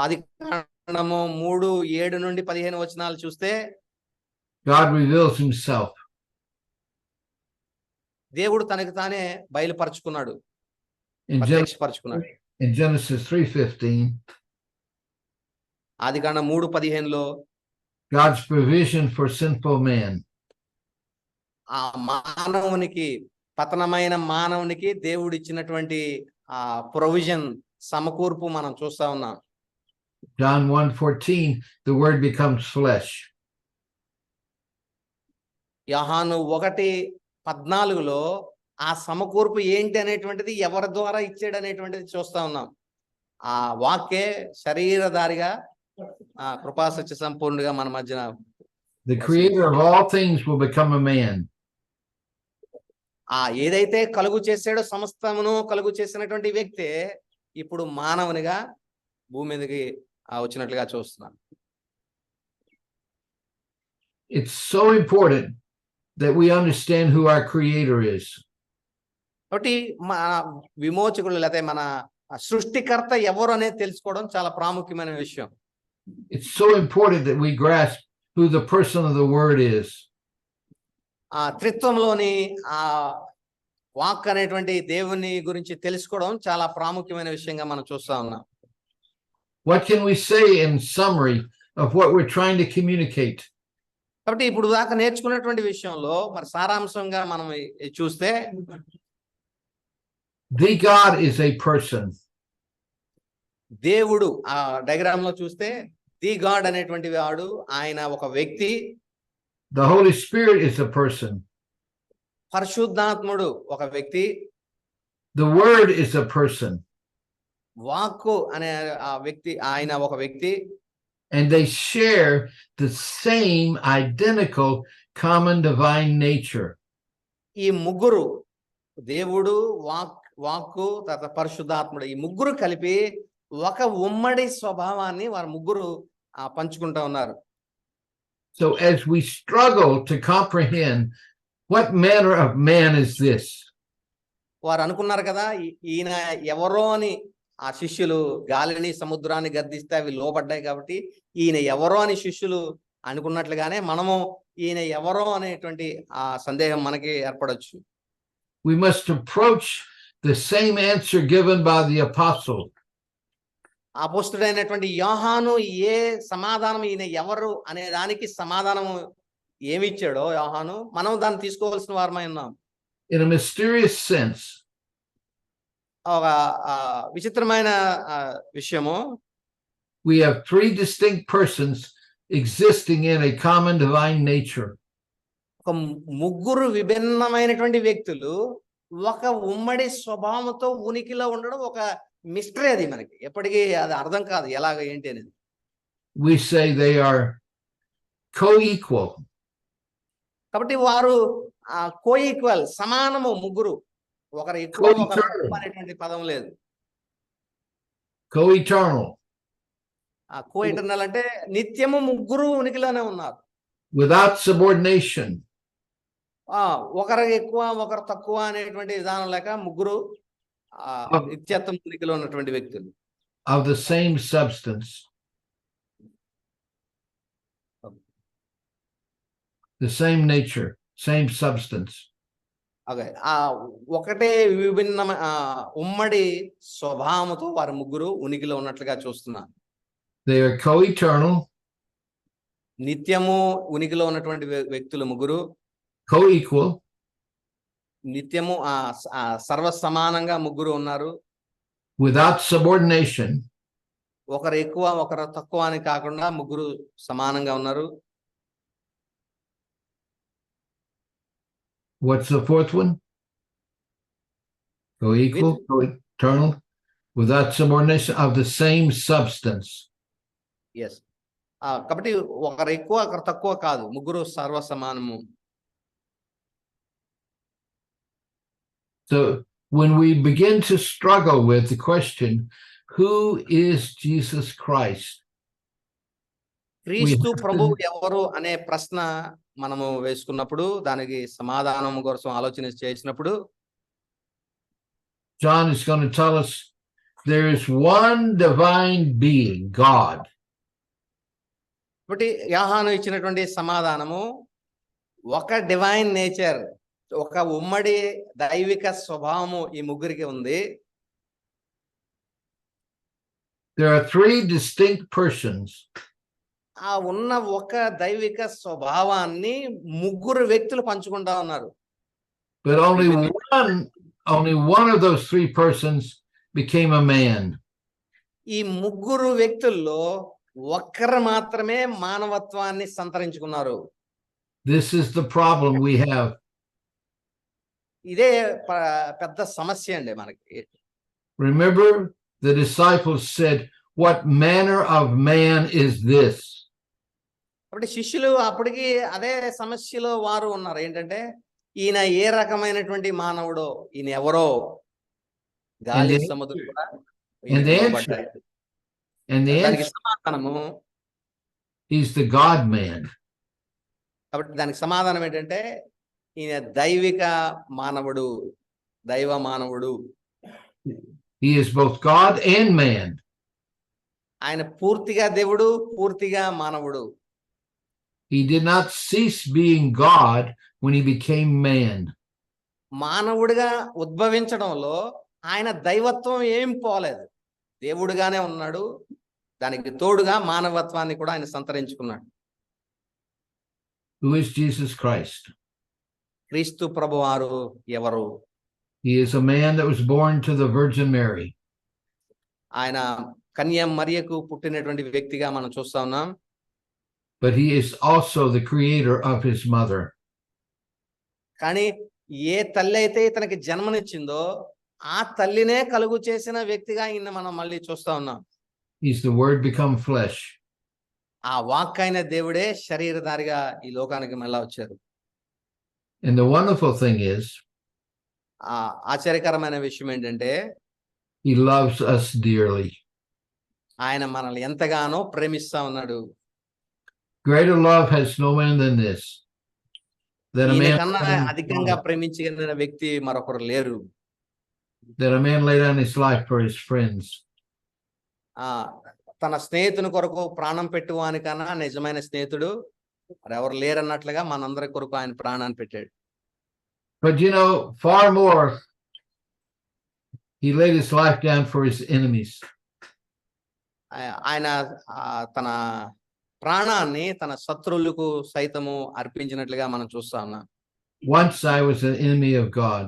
ఆదికాండము 3:7-15 వచనాలు చూస్తే God reveals himself. దేవుడు తనకు తానే బయలుపరుచుకున్నాడు, ప్రత్యక్షపరుచుకున్నాడు. In Genesis 3:15, Adikandam 3:15లో God's provision for sinful man. ఆ మానవునికి, పతనమైన మానవునికి దేవుడు ఇచ్చినటువంటి ప్రొవిజన్, సమకూర్పు మనం చూస్తా ఉన్నాం. John 1:14, the word becomes flesh. యోహాను 1:14లో ఆ సమకూర్పు ఏంటి అనేటువంటిది, ఎవరి ద్వారా ఇచ్చాడు అనేటువంటిది చూస్తా ఉన్నాం. ఆ వాక్యే శరీరధారిగా కృపా సత్య సంపూర్ణుడిగా మన మధ్యన, The creator of all things will become a man. ఏదైతే కలుగు చేసాడో, సమస్తమును కలుగు చేసినటువంటి వ్యక్తే ఇప్పుడు మానవునిగా భూమి మీదకి వచ్చినట్లుగా చూస్తున్నాం. It's so important that we understand who our creator is. కాబట్టి మన విమోచకుడు లేకపోతే మన సృష్టికర్త ఎవరు అనేది తెలుసుకోవడం చాలా ప్రాముఖ్యమైన విషయం. It's so important that we grasp who the person of the word is. త్రిత్వంలోని వాక్ అనేటువంటి దేవుని గురించి తెలుసుకోవడం చాలా ప్రాముఖ్యమైన విషయంగా మనం చూస్తా ఉన్నాం. What can we say in summary of what we're trying to communicate? కాబట్టి ఇప్పుడు దాకా నేర్చుకున్నటువంటి విషయంలో మరి సారాంశంగా మనం చూస్తే The God is a person. దేవుడు ఆ డయాగ్రామ్ లో చూస్తే ది గాడ్ అనేటువంటి వాడు ఆయన ఒక వ్యక్తి. The Holy Spirit is a person. పరిశుద్ధాత్ముడు ఒక వ్యక్తి. The Word is a person. వాక్కు అనే ఆ వ్యక్తి ఆయన ఒక వ్యక్తి. And they share the same identical common divine nature. ఈ ముగ్గురు దేవుడు వాక్కు తర్వాత పరిశుద్ధాత్ముడు ఈ ముగ్గురు కలిపి ఒక ఉమ్మడి స్వభావాన్ని వారు ముగ్గురు పంచుకుంటా ఉన్నారు. So as we struggle to comprehend what manner of man is this, వారు అనుకున్నారు కదా ఈయన ఎవరో అని. ఆ శిష్యులు గాలిని సముద్రాన్ని గద్దిస్తే అవి లోబడ్డాయి కాబట్టి ఈయన ఎవరో అని శిష్యులు అనుకున్నట్లుగానే మనము ఈయన ఎవరో అనేటువంటి ఆ సందేహం మనకి ఏర్పడొచ్చు. we must approach the same answer given by the apostle. అపోస్తుడైనటువంటి యోహాను ఏ సమాధానం ఈయన ఎవరు అనే దానికి సమాధానం ఏమిచ్చాడో యోహాను, మనం దాన్ని తీసుకోవాల్సిన వారమై ఉన్నాం. In a mysterious sense, ఒక విచిత్రమైన విషయము, we have three distinct persons existing in a common divine nature. ఒక ముగ్గురు విభిన్నమైనటువంటి వ్యక్తులు ఒక ఉమ్మడి స్వభావంతో ఉనికిలో ఉండడం ఒక మిస్టరీ. అది మనకి ఎప్పటికీ అది అర్థం కాదు ఎలాగ ఏంటి అనేది. We say they are co-equal. కాబట్టి వారు కో-ఈక్వల్, సమానము. ముగ్గురు ఒకరు ఎక్కువ ఒకరు తక్కువ అనేటువంటి పదం లేదు. Co-eternal. కో-ఇటర్నల్ అంటే నిత్యము ముగ్గురు ఉనికిలోనే ఉన్నారు. Without subordination. ఒకరు ఎక్కువ ఒకరు తక్కువ అనేటువంటి విధానం లేక ముగ్గురు నిత్యత్వం ఉనికిలో ఉన్నటువంటి వ్యక్తులు. Of the same substance. The same nature, same substance. Okay, ఒకటే విభిన్న ఉమ్మడి స్వభావంతో వారు ముగ్గురు ఉనికిలో ఉన్నట్లుగా చూస్తున్నారు. They are co-eternal. నిత్యము ఉనికిలో ఉన్నటువంటి వ్యక్తులు ముగ్గురు. Co-equal. నిత్యము సర్వ సమానంగా ముగ్గురు ఉన్నారు. Without subordination. ఒకరు ఎక్కువ ఒకరు తక్కువ అని కాకుండా ముగ్గురు సమానంగా ఉన్నారు. What's the fourth one? Co-equal, co-eternal, without subordination, of the same substance. Yes. కాబట్టి ఒకరు ఎక్కువ ఒకరు తక్కువ కాదు, ముగ్గురు సర్వ సమానము. So when we begin to struggle with the question, who is Jesus Christ? క్రీస్తు ప్రభువు ఎవరు అనే ప్రశ్న మనము వేసుకున్నప్పుడు, దానికి సమాధానం కోసం ఆలోచన చేసినప్పుడు, John is going to tell us there is one divine being, God. కాబట్టి యోహాను ఇచ్చినటువంటి సమాధానము ఒక డివైన్ నేచర్, ఒక ఉమ్మడి దైవిక స్వభావము ఈ ముగ్గురికి ఉంది. There are three distinct persons. ఉన్న ఒక దైవిక స్వభావాన్ని ముగ్గురు వ్యక్తులు పంచుకుంటా ఉన్నారు. But only one of those three persons became a man. ఈ ముగ్గురు వ్యక్తుల్లో ఒక్కరు మాత్రమే మానవత్వాన్ని సంతరించుకున్నారు. This is the problem we have. ఇదే పెద్ద సమస్య అండి మనకి. Remember, the disciples said, "What manner of man is this?" కాబట్టి శిష్యులు అప్పటికి అదే సమస్యలో వారు ఉన్నారు. ఏంటంటే ఈయన ఏ రకమైనటువంటి మానవుడో, ఈయన ఎవరో. గాలి సముద్రం కూడా దానికి సమాధానము, he's the God man. కాబట్టి దానికి సమాధానం ఏంటంటే ఈయన దైవిక మానవుడు, దైవ మానవుడు. He is both God and man. ఆయన పూర్తిగా దేవుడు, పూర్తిగా మానవుడు. He did not cease being God when he became man. మానవుడిగా ఉద్భవించడంలో ఆయన దైవత్వం ఏం పోలేదు. దేవుడుగానే ఉన్నాడు, దానికి తోడుగా మానవత్వాన్ని కూడా ఆయన సంతరించుకున్నాడు. Who is Jesus Christ? క్రీస్తు ప్రభువారు ఎవరు? He is a man that was born to the Virgin Mary. ఆయన కన్య మరియకు పుట్టినటువంటి వ్యక్తిగా మనం చూస్తా ఉన్నాం. But he is also the creator of his mother. కానీ ఏ తల్లి అయితే ఇతనికి జన్మనిచ్చిందో ఆ తల్లినే కలుగు చేసిన వ్యక్తిగా ఈయన మనం మళ్ళీ చూస్తా ఉన్నాం. He's the Word become flesh. ఆ వాక్ అయిన దేవుడే శరీరధారిగా ఈ లోకానికి మళ్ళా వచ్చారు. And the wonderful thing is, ఆ ఆశ్చర్యకరమైన విషయం ఏంటంటే he loves us dearly. ఆయన మనల్ని ఎంతగానో ప్రేమిస్తా ఉన్నాడు. Greater love has no man than this, that a man కన్నా అధికంగా ప్రేమించగలిగిన వ్యక్తి మరొకరు లేరు. That a man lay down his life for his friends. తన స్నేహితుని కొరకు ప్రాణం పెట్టువానికన్నా నిజమైన స్నేహితుడు ఎవరు లేరన్నట్లుగా మనందరి కొరకు ఆయన ప్రాణాన్ని పెట్టాడు. But you know, far more, he laid his life down for his enemies. ఆయన తన ప్రాణాన్ని తన శత్రువులకు సైతము అర్పించినట్లుగా మనం చూస్తా ఉన్నాం. Once I was an enemy of God.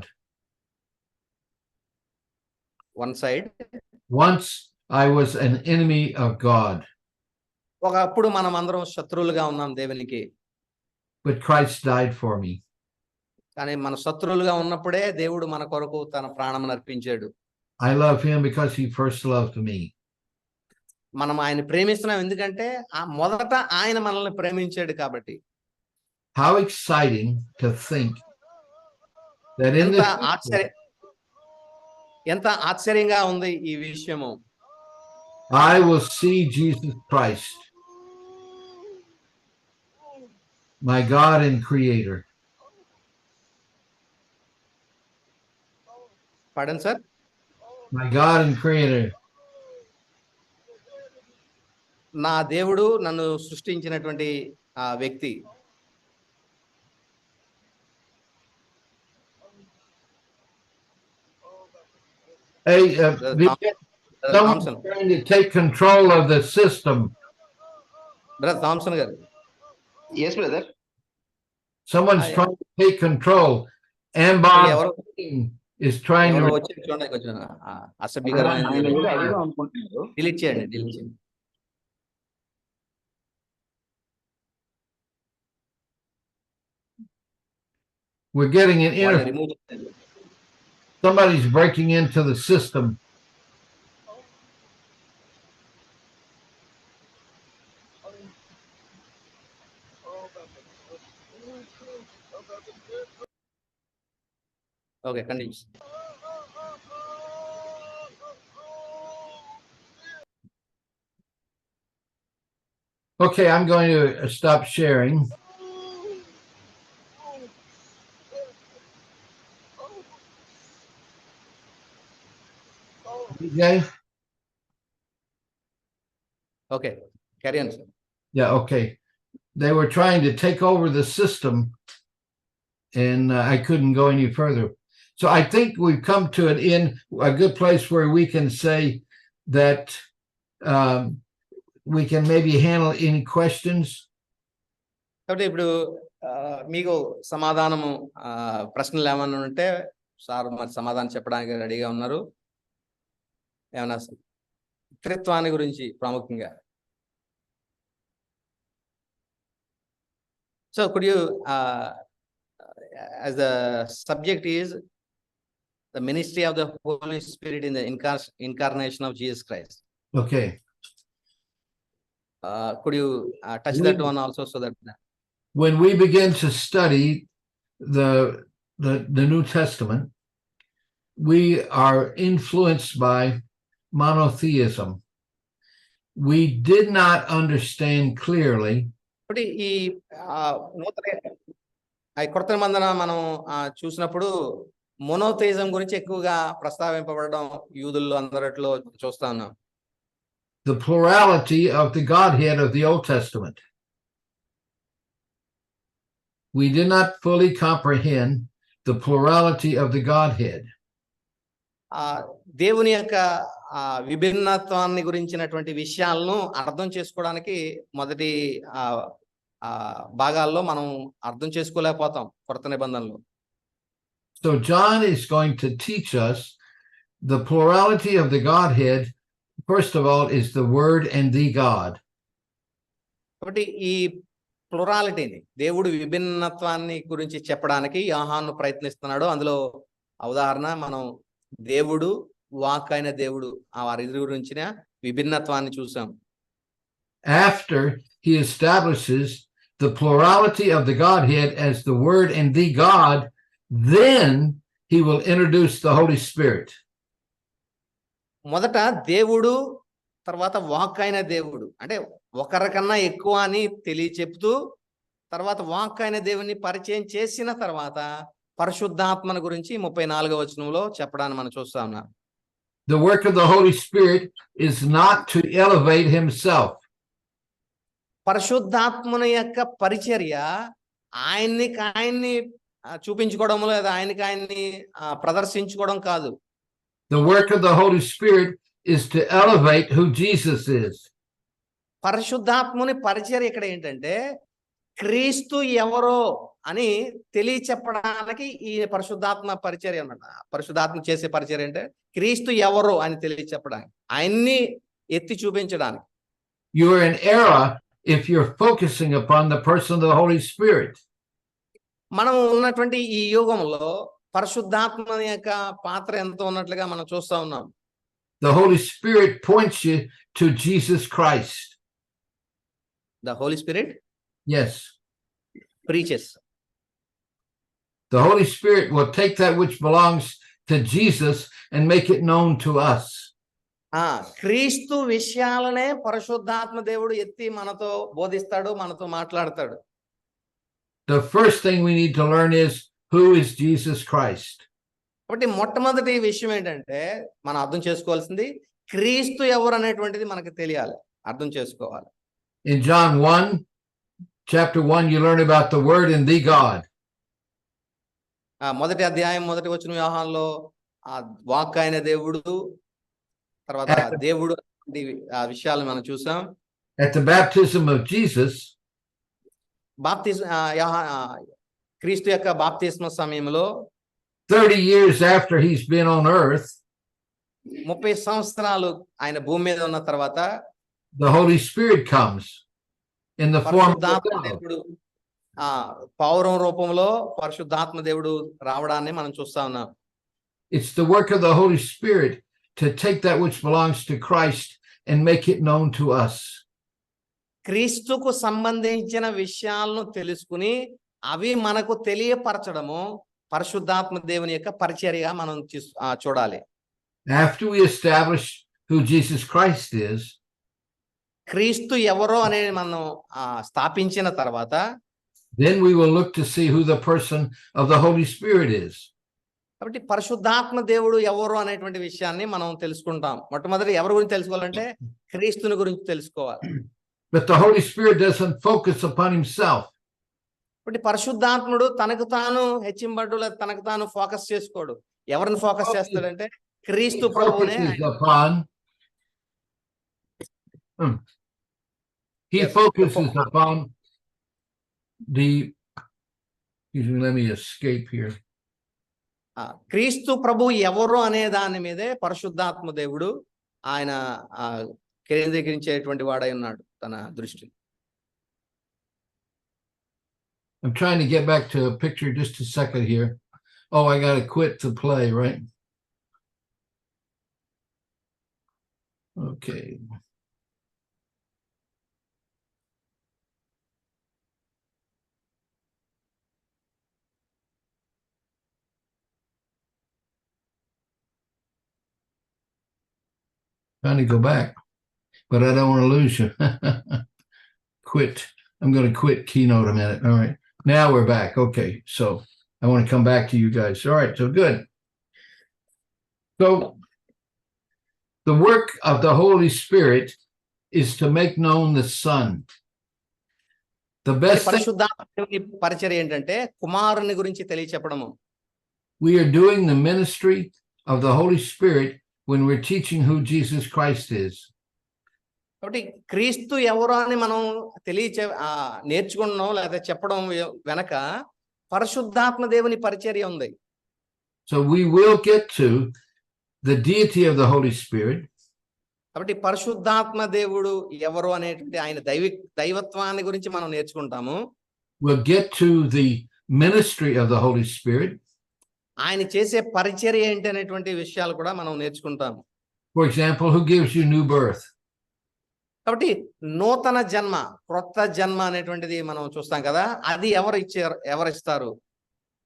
One side. Once I was an enemy of God. ఒకప్పుడు మనం అందరం శత్రువులుగా ఉన్నాం దేవునికి. But Christ died for me. కానీ మన శత్రువులుగా ఉన్నప్పుడే దేవుడు మన కొరకు తన ప్రాణం అర్పించాడు. I love him because he first loved me. మనం ఆయన ప్రేమిస్తున్నాం ఎందుకంటే మొదట ఆయన మనల్ని ప్రేమించాడు కాబట్టి. How exciting to think that in this ఎంత ఆశ్చర్యంగా ఉంది ఈ విషయము. I will see Jesus Christ, my God and Creator. Pardon, sir? My God and Creator. నా దేవుడు నన్ను సృష్టించినటువంటి ఆ వ్యక్తి. Hey, someone's trying to take control of the system. Brother Thompson garu. Yes, brother. Someone's trying to take control. Ambar is trying to. Delete చేయండి. We're getting an somebody's breaking into the system. Okay, continue. Okay, I'm going to stop sharing. Okay. Okay, carry on, sir. Yeah, okay. They were trying to take over the system, and I couldn't go any further. So I think we've come to an end, a good place where we can say that we can maybe handle any questions. కాబట్టి ఇప్పుడు మీకు సమాధానము ప్రశ్నలు ఏమన్నా ఉంటే sir మరి సమాధానం చెప్పడానికి రెడీగా ఉన్నారు. ఏమన్నా త్రిత్వాన్ని గురించి ప్రాముఖ్యంగా. So could you as the subject is the ministry of the Holy Spirit in the incarnation of Jesus Christ. Okay. Could you touch that one also so that when we begin to study the New Testament, we are influenced by monotheism. We did not understand clearly. ఈ కొత్త నిబంధన మనం చూసినప్పుడు మోనోథియిజం గురించి ఎక్కువగా ప్రస్తావింపబడడం యూదుల్లో అందరిలో చూస్తా ఉన్నాం. The plurality of the Godhead of the Old Testament. We did not fully comprehend the plurality of the Godhead. దేవుని యొక్క విభిన్నత్వాన్ని గురించినటువంటి విషయాలను అర్థం చేసుకోవడానికి మొదటి భాగాల్లో మనం అర్థం చేసుకోలేకపోతాం కొత్త నిబంధనలు. So John is going to teach us the plurality of the Godhead. First of all, is the Word and the God. కాబట్టి ఈ ప్లూరాలిటీని, దేవుడు విభిన్నత్వాన్ని గురించి చెప్పడానికి యోహాను ప్రయత్నిస్తున్నాడు. అందులో ఉదాహరణ మనం దేవుడు, వాక్ అయిన దేవుడు, వారిద్దరి గురించిన విభిన్నత్వాన్ని చూసాం. After he establishes the plurality of the Godhead as the Word and the God, then he will introduce the Holy Spirit. మొదట దేవుడు, తర్వాత వాక్ అయిన దేవుడు, అంటే ఒకరికన్నా ఎక్కువ అని చెప్తూ తర్వాత వాక్ అయిన దేవుని పరిచయం చేసిన తర్వాత పరిశుద్ధాత్మను గురించి 34వ వచనంలో చెప్పడాన్ని మనం చూస్తా ఉన్నాం. The work of the Holy Spirit is not to elevate himself. పరిశుద్ధాత్మను యొక్క పరిచర్య ఆయన్ని చూపించుకోవడం లేదా ఆయన్ని ప్రదర్శించుకోవడం కాదు. The work of the Holy Spirit is to elevate who Jesus is. పరిశుద్ధాత్మని పరిచర్య ఇక్కడ ఏంటంటే క్రీస్తు ఎవరో అని తెలియచెప్పడానికి ఈ పరిశుద్ధాత్మ పరిచర్య అన్నమాట. పరిశుద్ధాత్మ చేసే పరిచర్య అంటే క్రీస్తు ఎవరో అని తెలియచెప్పడానికి, ఆయన్ని ఎత్తి చూపించడానికి. You are in error if you're focusing upon the person of the Holy Spirit. మనం ఉన్నటువంటి ఈ యుగంలో పరిశుద్ధాత్మ యొక్క పాత్ర ఎంత ఉన్నట్లుగా మనం చూస్తా ఉన్నాం. The Holy Spirit points you to Jesus Christ. The Holy Spirit? Yes. Preaches. The Holy Spirit will take that which belongs to Jesus and make it known to us. క్రీస్తు విషయాలనే పరిశుద్ధాత్మ దేవుడు ఎత్తి మనతో బోధిస్తాడు, మనతో మాట్లాడతాడు. The first thing we need to learn is who is Jesus Christ. కాబట్టి మొట్టమొదటి విషయం ఏంటంటే మనం అర్థం చేసుకోవాల్సింది క్రీస్తు ఎవరు అనేటువంటిది మనకు తెలియాలి, అర్థం చేసుకోవాలి. In John 1, chapter 1, you learn about the Word and the God. మొదటి అధ్యాయం మొదటి వచనం యోహానులో వాక్ అయిన దేవుడు, తర్వాత దేవుడు విషయాలు మనం చూసాం. At the baptism of Jesus, క్రీస్తు యొక్క బాప్తిస్మ సమయంలో 30 years after he's been on earth, 30 సంవత్సరాలు ఆయన భూమి మీద ఉన్న తర్వాత the Holy Spirit comes in the form of దేవుడు పౌరం రూపంలో పరిశుద్ధాత్మ దేవుడు రావడాన్ని మనం చూస్తా ఉన్నాం. It's the work of the Holy Spirit to take that which belongs to Christ and make it known to us. క్రీస్తుకు సంబంధించిన విషయాలను తెలుసుకుని అవి మనకు తెలియపరచడము పరిశుద్ధాత్మ దేవుని యొక్క పరిచర్యగా మనం చూడాలి. After we establish who Jesus Christ is, క్రీస్తు ఎవరో అనేది మనం స్థాపించిన తర్వాత then we will look to see who the person of the Holy Spirit is. కాబట్టి పరిశుద్ధాత్మ దేవుడు ఎవరు అనేటువంటి విషయాన్ని మనం తెలుసుకుంటాం. మొట్టమొదటి ఎవరి గురించి తెలుసుకోవాలంటే క్రీస్తుని గురించి తెలుసుకోవాలి. But the Holy Spirit doesn't focus upon himself. కాబట్టి పరిశుద్ధాత్ముడు తనకు తాను హెచ్చింబడ్డు లేదా తనకు తాను ఫోకస్ చేసుకోడు. ఎవరిని ఫోకస్ చేస్తాడంటే క్రీస్తు ప్రభువునే. He focuses upon the, let me escape here. క్రీస్తు ప్రభు ఎవరు అనే దాని మీదే పరిశుద్ధాత్మ దేవుడు ఆయన కేంద్రీకరించేటువంటి వాడై ఉన్నాడు తన దృష్టి. I'm trying to get back to a picture just a second here. Oh, I got to quit to play, right? Okay. Trying to go back, but I don't want to lose you. Quit. I'm going to quit Keynote a minute. All right. Now we're back. Okay. So I want to come back to you guys. All right. So good. So the work of the Holy Spirit is to make known the Son. The best పరిశుద్ధాత్మ పరిచర్య ఏంటంటే కుమారుని గురించి తెలియచెప్పడము. We are doing the ministry of the Holy Spirit when we're teaching who Jesus Christ is. కాబట్టి క్రీస్తు ఎవరు అని మనం నేర్చుకున్నాం లేదా చెప్పడం వెనక పరిశుద్ధాత్మ దేవుని పరిచర్య ఉంది. So we will get to the deity of the Holy Spirit. కాబట్టి పరిశుద్ధాత్మ దేవుడు ఎవరు అనేటువంటి ఆయన దైవత్వాన్ని గురించి మనం నేర్చుకుంటాము. We'll get to the ministry of the Holy Spirit. ఆయన చేసే పరిచర్య ఏంటి అనేటువంటి విషయాలు కూడా మనం నేర్చుకుంటాము. For example, who gives you new birth? కాబట్టి నూతన జన్మ, క్రొత్త జన్మ అనేటువంటిది మనం చూస్తాం కదా, అది ఎవరిస్తారు?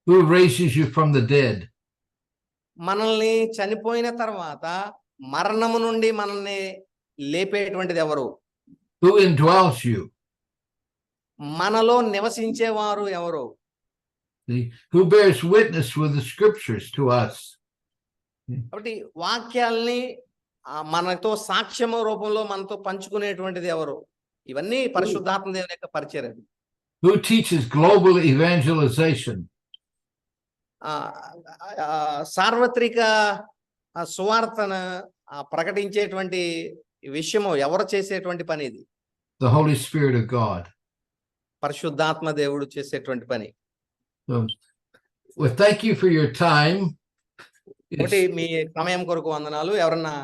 Who raises you from the dead? మనల్ని చనిపోయిన తర్వాత మరణము నుండి మనల్ని లేపేటువంటిది ఎవరు? Who indwells you? మనలో నివసించేవారు ఎవరు? Who bears witness with the scriptures to us? కాబట్టి వాక్యాల్ని మనతో సాక్ష్యము రూపంలో మనతో పంచుకునేటువంటిది ఎవరు? ఇవన్నీ పరిశుద్ధాత్మ దేవుని యొక్క పరిచర్య. Who teaches global evangelization? సార్వత్రిక సువార్తను ప్రకటించేటువంటి విషయము ఎవరు చేసేటువంటి పని ఇది? The Holy Spirit of God. పరిశుద్ధాత్మ దేవుడు చేసేటువంటి పని. Well, thank you for your time. ఒకటి మీ సమయం కొరకు వందనాలు. ఎవరన్నా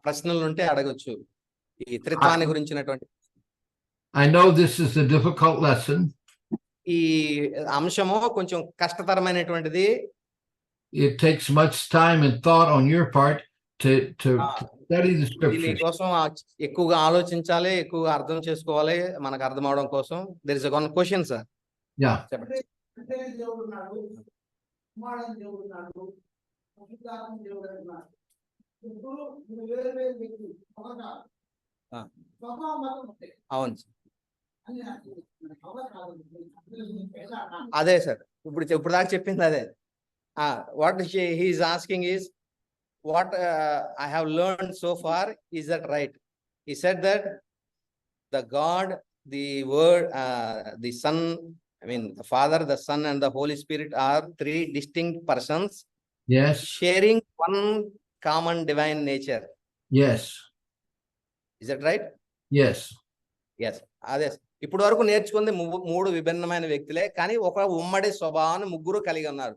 ప్రశ్నలు ఉంటే అడగొచ్చు ఈ త్రిత్వాన్ని గురించినటువంటి. I know this is a difficult lesson. ఈ అంశము కొంచెం కష్టతరమైనటువంటిది. It takes much time and thought on your part to study the scriptures. దీనికోసం ఎక్కువగా ఆలోచించాలి, ఎక్కువగా అర్థం చేసుకోవాలి, మనకు అర్థం అవడం కోసం. There is a one question, sir. Yeah. చెప్పండి. అవును అదే సార్, ఇప్పుడు దాకా చెప్పింది అదే. What he is asking is what I have learned so far, is that right? He said that the God, the Word, the Son, I mean the Father, the Son and the Holy Spirit are three distinct persons. Yes. Sharing one common divine nature. Yes. Is that right? Yes. Yes. అదే ఇప్పుడు వరకు నేర్చుకుంది మూడు విభిన్నమైన వ్యక్తులే, కానీ ఒక ఉమ్మడి స్వభావాన్ని ముగ్గురు కలిగి ఉన్నారు.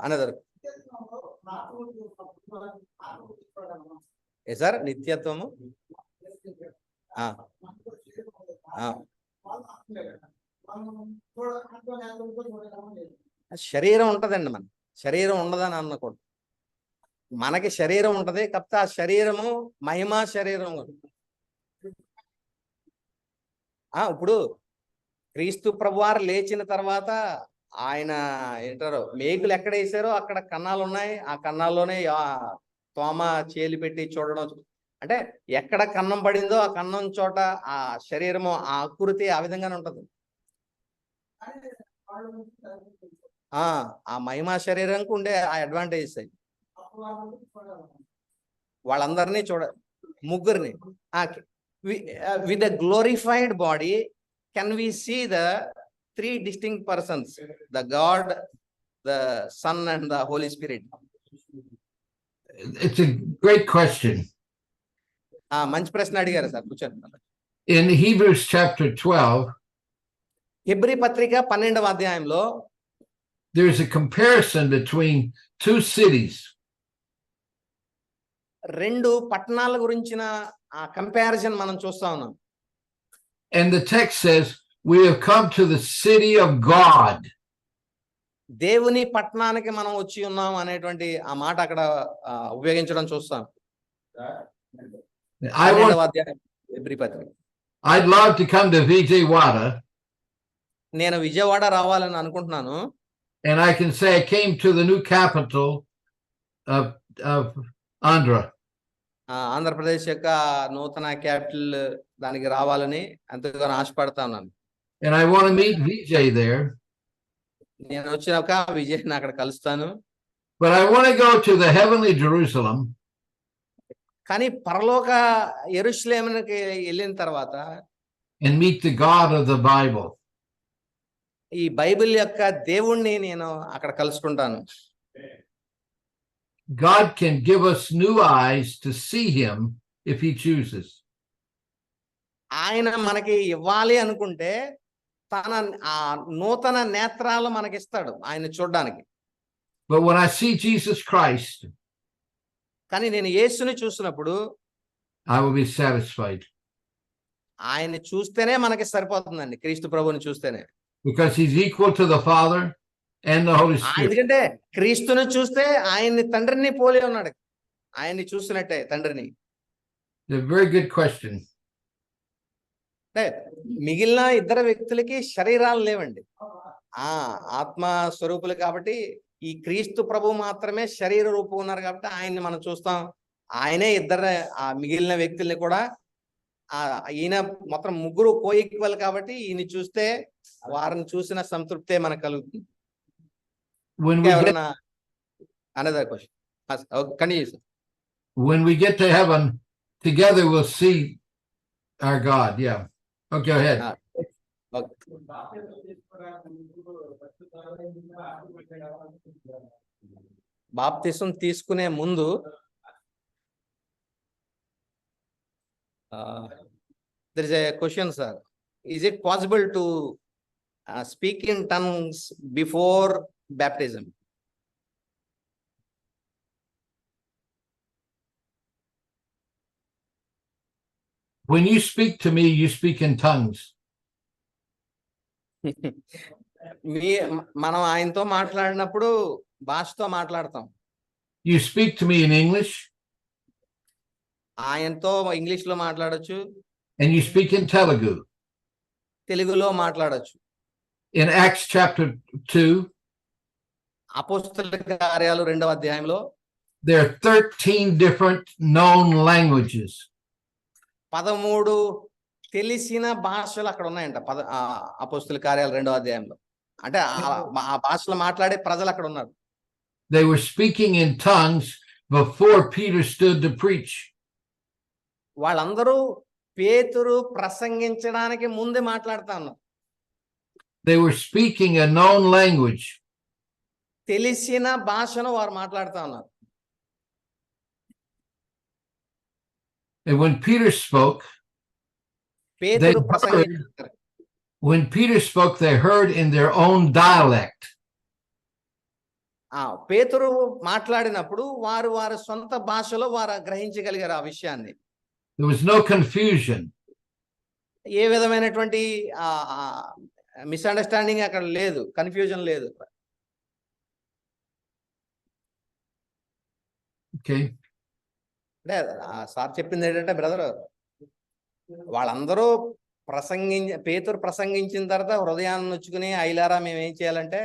అనదర్ సార్ నిత్యత్వము శరీరం ఉంటదండి. మన శరీరం ఉండదని అన్నకూడదు. మనకి శరీరం ఉంటది, కాకపోతే ఆ శరీరము మహిమా శరీరం. ఇప్పుడు క్రీస్తు ప్రభువారు లేచిన తర్వాత ఆయన ఏంటారు మేకులు ఎక్కడ వేసారో అక్కడ కన్నాలు ఉన్నాయి. ఆ కన్నాల్లోనే తోమ చేలి పెట్టి చూడడం, అంటే ఎక్కడ కన్నం పడిందో ఆ కన్నం చోట ఆ శరీరము ఆ ఆకృతి ఆ విధంగానే ఉంటది. ఆ మహిమా శరీరంకు ఉండే ఆ అడ్వాంటేజెస్ అవి. వాళ్ళందరినీ ముగ్గురిని with a glorified body can we see the three distinct persons, the God, the Son and the Holy Spirit? It's a great question. మంచి ప్రశ్న అడిగారు సార్, కూర్చోండి. In Hebrews chapter 12, హెబ్రీ పత్రిక 12వ అధ్యాయంలో there's a comparison between two cities. రెండు పట్టణాల గురించిన ఆ కంపారిజన్ మనం చూస్తా ఉన్నాం. And the text says, we have come to the city of God. దేవుని పట్టణానికి మనం వచ్చి ఉన్నాం అనేటువంటి ఆ మాట అక్కడ ఉపయోగించడం చూస్తాం. I'd love to come to Vijayawada. నేను విజయవాడ రావాలని అనుకుంటున్నాను. And I can say I came to the new capital of Andhra. Andhra Pradesh యొక్క నూతన క్యాపిటల్ దానికి రావాలని ఎంతగానో ఆశపడతా ఉన్నాను. And I want to meet Vijay there. నేను వచ్చినాక విజయ్ని అక్కడ కలుస్తాను. But I want to go to the heavenly Jerusalem. కానీ పరలోక యెరూషలేముకి వెళ్ళిన తర్వాత and meet the God of the Bible. ఈ బైబిల్ యొక్క దేవుణ్ణి నేను అక్కడ కలుసుకుంటాను. God can give us new eyes to see him if he chooses. ఆయన మనకి ఇవ్వాలి అనుకుంటే తన ఆ నూతన నేత్రాలు మనకిస్తాడు ఆయన చూడడానికి. But when I see Jesus Christ, కానీ నేను యేసుని చూసినప్పుడు I will be satisfied. ఆయన్ని చూస్తేనే మనకి సరిపోతుందండి, క్రీస్తు ప్రభువుని చూస్తేనే. Because he's equal to the Father and the Holy Spirit. ఎందుకంటే క్రీస్తుని చూస్తే ఆయన్ని తండ్రిని పోలి ఉన్నాడు, ఆయన్ని చూసినట్టే తండ్రిని. It's a very good question. అంటే మిగిలిన ఇద్దరు వ్యక్తులకి శరీరాలు లేవండి, ఆత్మ స్వరూపులు కాబట్టి ఈ క్రీస్తు ప్రభు మాత్రమే శరీర రూపం ఉన్నారు కాబట్టి ఆయన్ని మనం చూస్తాం. ఆయనే ఇద్దరు ఆ మిగిలిన వ్యక్తుల్ని కూడా ఈయన మొత్తం ముగ్గురు కోఈక్వల్ కాబట్టి ఈయన చూస్తే వారిని చూసిన సంతృప్తే మనకు కలుగుతుంది. ఎవరైనా another question continue sir. When we get to heaven together, we'll see our God. Yeah. Okay, go ahead. బాప్తిసం తీసుకునే ముందు there is a question, sir. Is it possible to speak in tongues before baptism? When you speak to me, you speak in tongues. మనం ఆయనతో మాట్లాడినప్పుడు భాషతో మాట్లాడతాం. You speak to me in English. ఆయనతో English లో మాట్లాడొచ్చు. And you speak in Telugu. తెలుగులో మాట్లాడొచ్చు. In Acts chapter 2, అపోస్తలుల కార్యాలు 2వ అధ్యాయంలో there are 13 different known languages. 13 తెలిసిన భాషలు అక్కడ ఉన్నాయంట. అపోస్తలుల కార్యాలు 2వ అధ్యాయంలో అంటే ఆ భాషలో మాట్లాడే ప్రజలు అక్కడ ఉన్నారు. They were speaking in tongues before Peter stood to preach. వాళ్ళందరూ పేతురు ప్రసంగించడానికి ముందే మాట్లాడుతా ఉన్నారు. They were speaking a known language. తెలిసిన భాషను వారు మాట్లాడుతా ఉన్నారు. And when Peter spoke, when Peter spoke, they heard in their own dialect. పేతురు మాట్లాడినప్పుడు వారు వారి సొంత భాషలో వారు గ్రహించగలిగారు ఆ విషయాన్ని. There was no confusion. ఏ విధమైనటువంటి మిస్అండర్స్టాండింగ్ అక్కడ లేదు, కన్ఫ్యూజన్ లేదు. Okay. అంటే సార్ చెప్పింది ఏంటంటే బ్రదర్, వాళ్ళందరూ పేతురు ప్రసంగించిన తర్వాత హృదయాన్ని నొచ్చుకుని ఐలారా మేము ఏం చేయాలంటే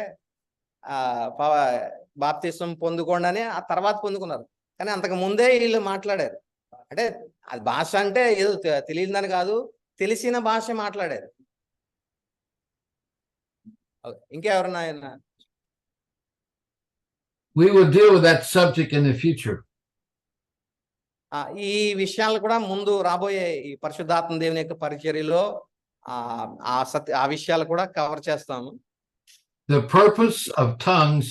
బాప్తిసం పొందుకోండి అని ఆ తర్వాత పొందుకున్నారు. కానీ అంతకు ముందే వీళ్ళు మాట్లాడారు. అంటే అది భాష అంటే ఏదో తెలియదని కాదు, తెలిసిన భాష మాట్లాడారు. ఇంకెవరన్నా? We will deal with that subject in the future. ఈ విషయాలు కూడా ముందు రాబోయే ఈ పరిశుద్ధాత్మ దేవుని యొక్క పరిచర్యలో ఆ విషయాలు కూడా కవర్ చేస్తాము. The purpose of tongues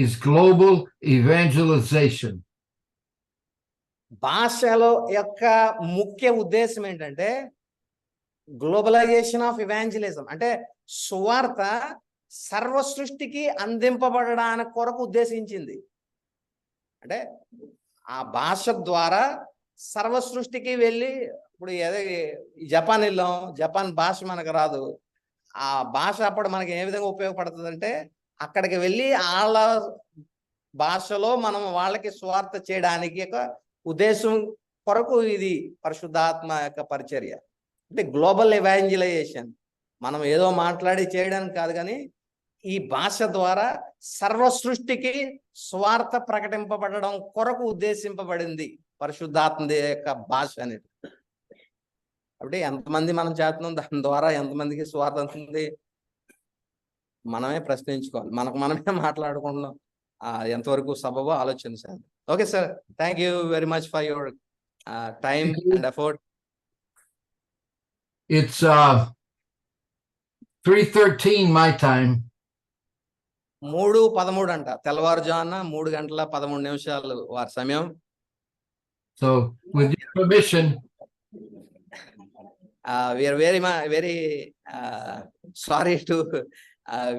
is global evangelization. భాషలో యొక్క ముఖ్య ఉద్దేశం ఏంటంటే గ్లోబలైజేషన్ ఆఫ్ ఇవాంజలిజం, అంటే సువార్త సర్వ సృష్టికి అందింపబడడానికి కొరకు ఉద్దేశించింది. అంటే ఆ భాష ద్వారా సర్వ సృష్టికి వెళ్ళి, ఇప్పుడు ఏదో జపాన్ వెళ్ళాం, జపాన్ భాష మనకు రాదు, ఆ భాష అప్పుడు మనకి ఏ విధంగా ఉపయోగపడుతుంది అంటే అక్కడికి వెళ్ళి వాళ్ళ భాషలో మనం వాళ్ళకి స్వార్థ చేయడానికి ఒక ఉద్దేశం కొరకు ఇది పరిశుద్ధాత్మ యొక్క పరిచర్య. అంటే గ్లోబల్ ఎవాంజలైజేషన్, మనం ఏదో మాట్లాడి చేయడానికి కాదు, కానీ ఈ భాష ద్వారా సర్వ సృష్టికి స్వార్థ ప్రకటింపబడడం కొరకు ఉద్దేశింపబడింది పరిశుద్ధాత్మ యొక్క భాష అనేది. కాబట్టి ఎంతమంది మనం చేస్తున్నాం, దాని ద్వారా ఎంతమందికి స్వార్థ ఉంది మనమే ప్రశ్నించుకోవాలి. మనమే మాట్లాడుకుంటున్నాం, ఎంతవరకు సబబో ఆలోచించాలి. Okay sir, thank you very much for your time and effort. It's 3:13 my time. 3:13 అంట, తెల్లవారుజామున 3:13 వారి సమయం. So, with your permission, we are very sorry to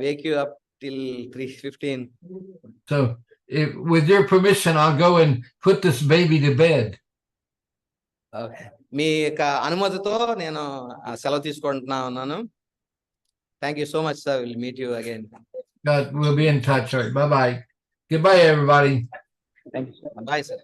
wake you up till 3:15. so with your permission, I'll go and put this baby to bed. Okay. మీ యొక్క అనుమతితో నేను సెలవు తీసుకుంటున్నాను. Thank you so much, sir. We'll meet you again. God, we'll be in touch. All right. Bye-bye. Goodbye, everybody. Thank you. Bye, sir.